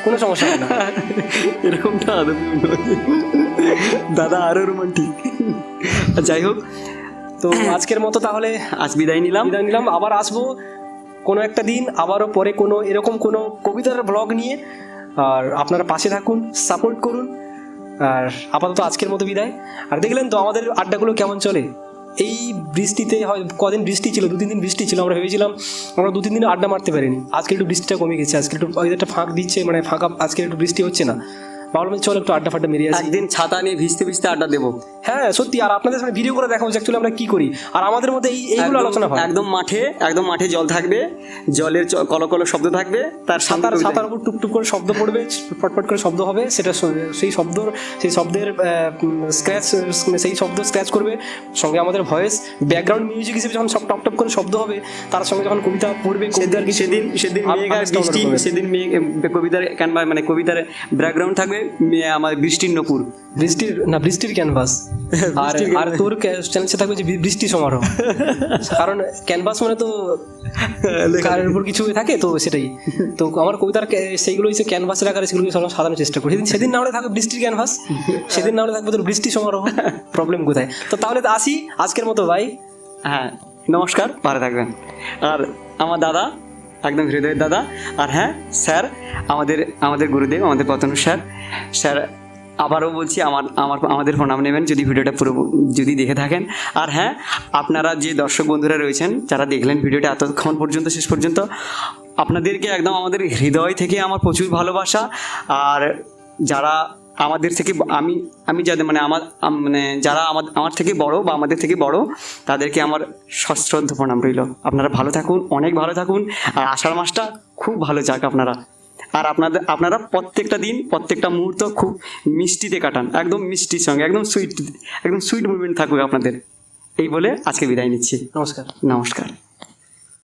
কোনো সমস্যা হয় না। এরকমটা দাদা আরো রোমান্টিক। যাই হোক, তো আজকের মতো তাহলে আজ বিদায় নিলাম। আবার আসবো কোনো একটা দিন, আবারও পরে এরকম কোনো কবিতার ব্লগ নিয়ে। আর আপনারা পাশে থাকুন, সাপোর্ট করুন। আর আপাতত আজকের মতো বিদায়। আর দেখলেন তো আমাদের আড্ডাগুলো কেমন চলে। এই বৃষ্টিতে হয়, কদিন বৃষ্টি ছিল, 2-3 দিন বৃষ্টি ছিল, আমরা ভেবেছিলাম আমরা 2-3 দিন আড্ডা মারতে পারিনি। আজকে একটু বৃষ্টিটা কমে গেছে, আজকে একটু ওয়েদারটা ফাঁক দিচ্ছে, মানে ফাঁকা, আজকে একটু বৃষ্টি হচ্ছে না। ভাবলাম চলো একটু আড্ডা ফাড্ডা মেরে আসি, একদিন ছাতা নিয়ে ভিজতে আড্ডা দেবো। হ্যাঁ সত্যি, আর আপনাদের সামনে ভিডিও করে দেখাবো যে অ্যাকচুয়ালি আমরা কি করি, আর আমাদের মধ্যে এইগুলো আলোচনা হয়। একদম মাঠে জল থাকবে, জলের কলকল শব্দ থাকবে, তার সাঁতার উপর টুকটুক করে শব্দ পড়বে, ফটফট করে শব্দ হবে, সেটা সেই শব্দের স্ক্র্যাচ, সেই শব্দ স্ক্র্যাচ করবে, সঙ্গে আমাদের ভয়েস ব্যাকগ্রাউন্ড মিউজিক হিসেবে যখন সব টপ টপ করে শব্দ হবে, তার সঙ্গে যখন কবিতা পড়বে, কবিতার কিছু সেদিন মেঘ আর বৃষ্টি, সেদিন মেঘ কবিতার মানে কবিতার ব্যাকগ্রাউন্ড থাকবে আমাদের বৃষ্টির নপুর, বৃষ্টির ক্যানভাস। আর তোর চ্যালেঞ্জে থাকবে যে বৃষ্টি সমারোহ, কারণ ক্যানভাস মানে তো কারের উপর কিছু থাকে, তো সেটাই তো আমার কবিতার সেইগুলো হচ্ছে ক্যানভাসের আকারে, সেগুলোকে সাজানোর চেষ্টা করি। সেদিন না হলে থাকবে বৃষ্টির ক্যানভাস, সেদিন না হলে থাকবে তোর বৃষ্টি সমারোহ। প্রবলেম কোথায়? তো তাহলে তো আসি আজকের মতো ভাই। হ্যাঁ নমস্কার, ভালো থাকবেন। আর আমার দাদা, একদম হৃদয়ের দাদা, আর হ্যাঁ স্যার, আমাদের গুরুদেব, আমাদের পতন স্যার আবারও বলছি আমাদের প্রণাম নেবেন যদি ভিডিওটা পুরো যদি দেখে থাকেন। আর হ্যাঁ, আপনারা যে দর্শক বন্ধুরা রয়েছেন, যারা দেখলেন ভিডিওটা এতক্ষণ পর্যন্ত, শেষ পর্যন্ত, আপনাদেরকে একদম আমাদের হৃদয় থেকে আমার প্রচুর ভালোবাসা। আর যারা আমাদের থেকে আমি যাদের যারা আমার থেকে বড় বা আমাদের থেকে বড়, তাদেরকে আমার সশ্রদ্ধ প্রণাম রইল। আপনারা ভালো থাকুন, অনেক ভালো থাকুন, আর আষাঢ় মাসটা খুব ভালো যাক আপনারা। আর আপনারা প্রত্যেকটা দিন, প্রত্যেকটা মুহূর্ত খুব মিষ্টিতে কাটান, একদম মিষ্টির সঙ্গে, একদম সুইট মুভমেন্ট থাকুক আপনাদের। এই বলে আজকে বিদায় নিচ্ছি। নমস্কার। নমস্কার।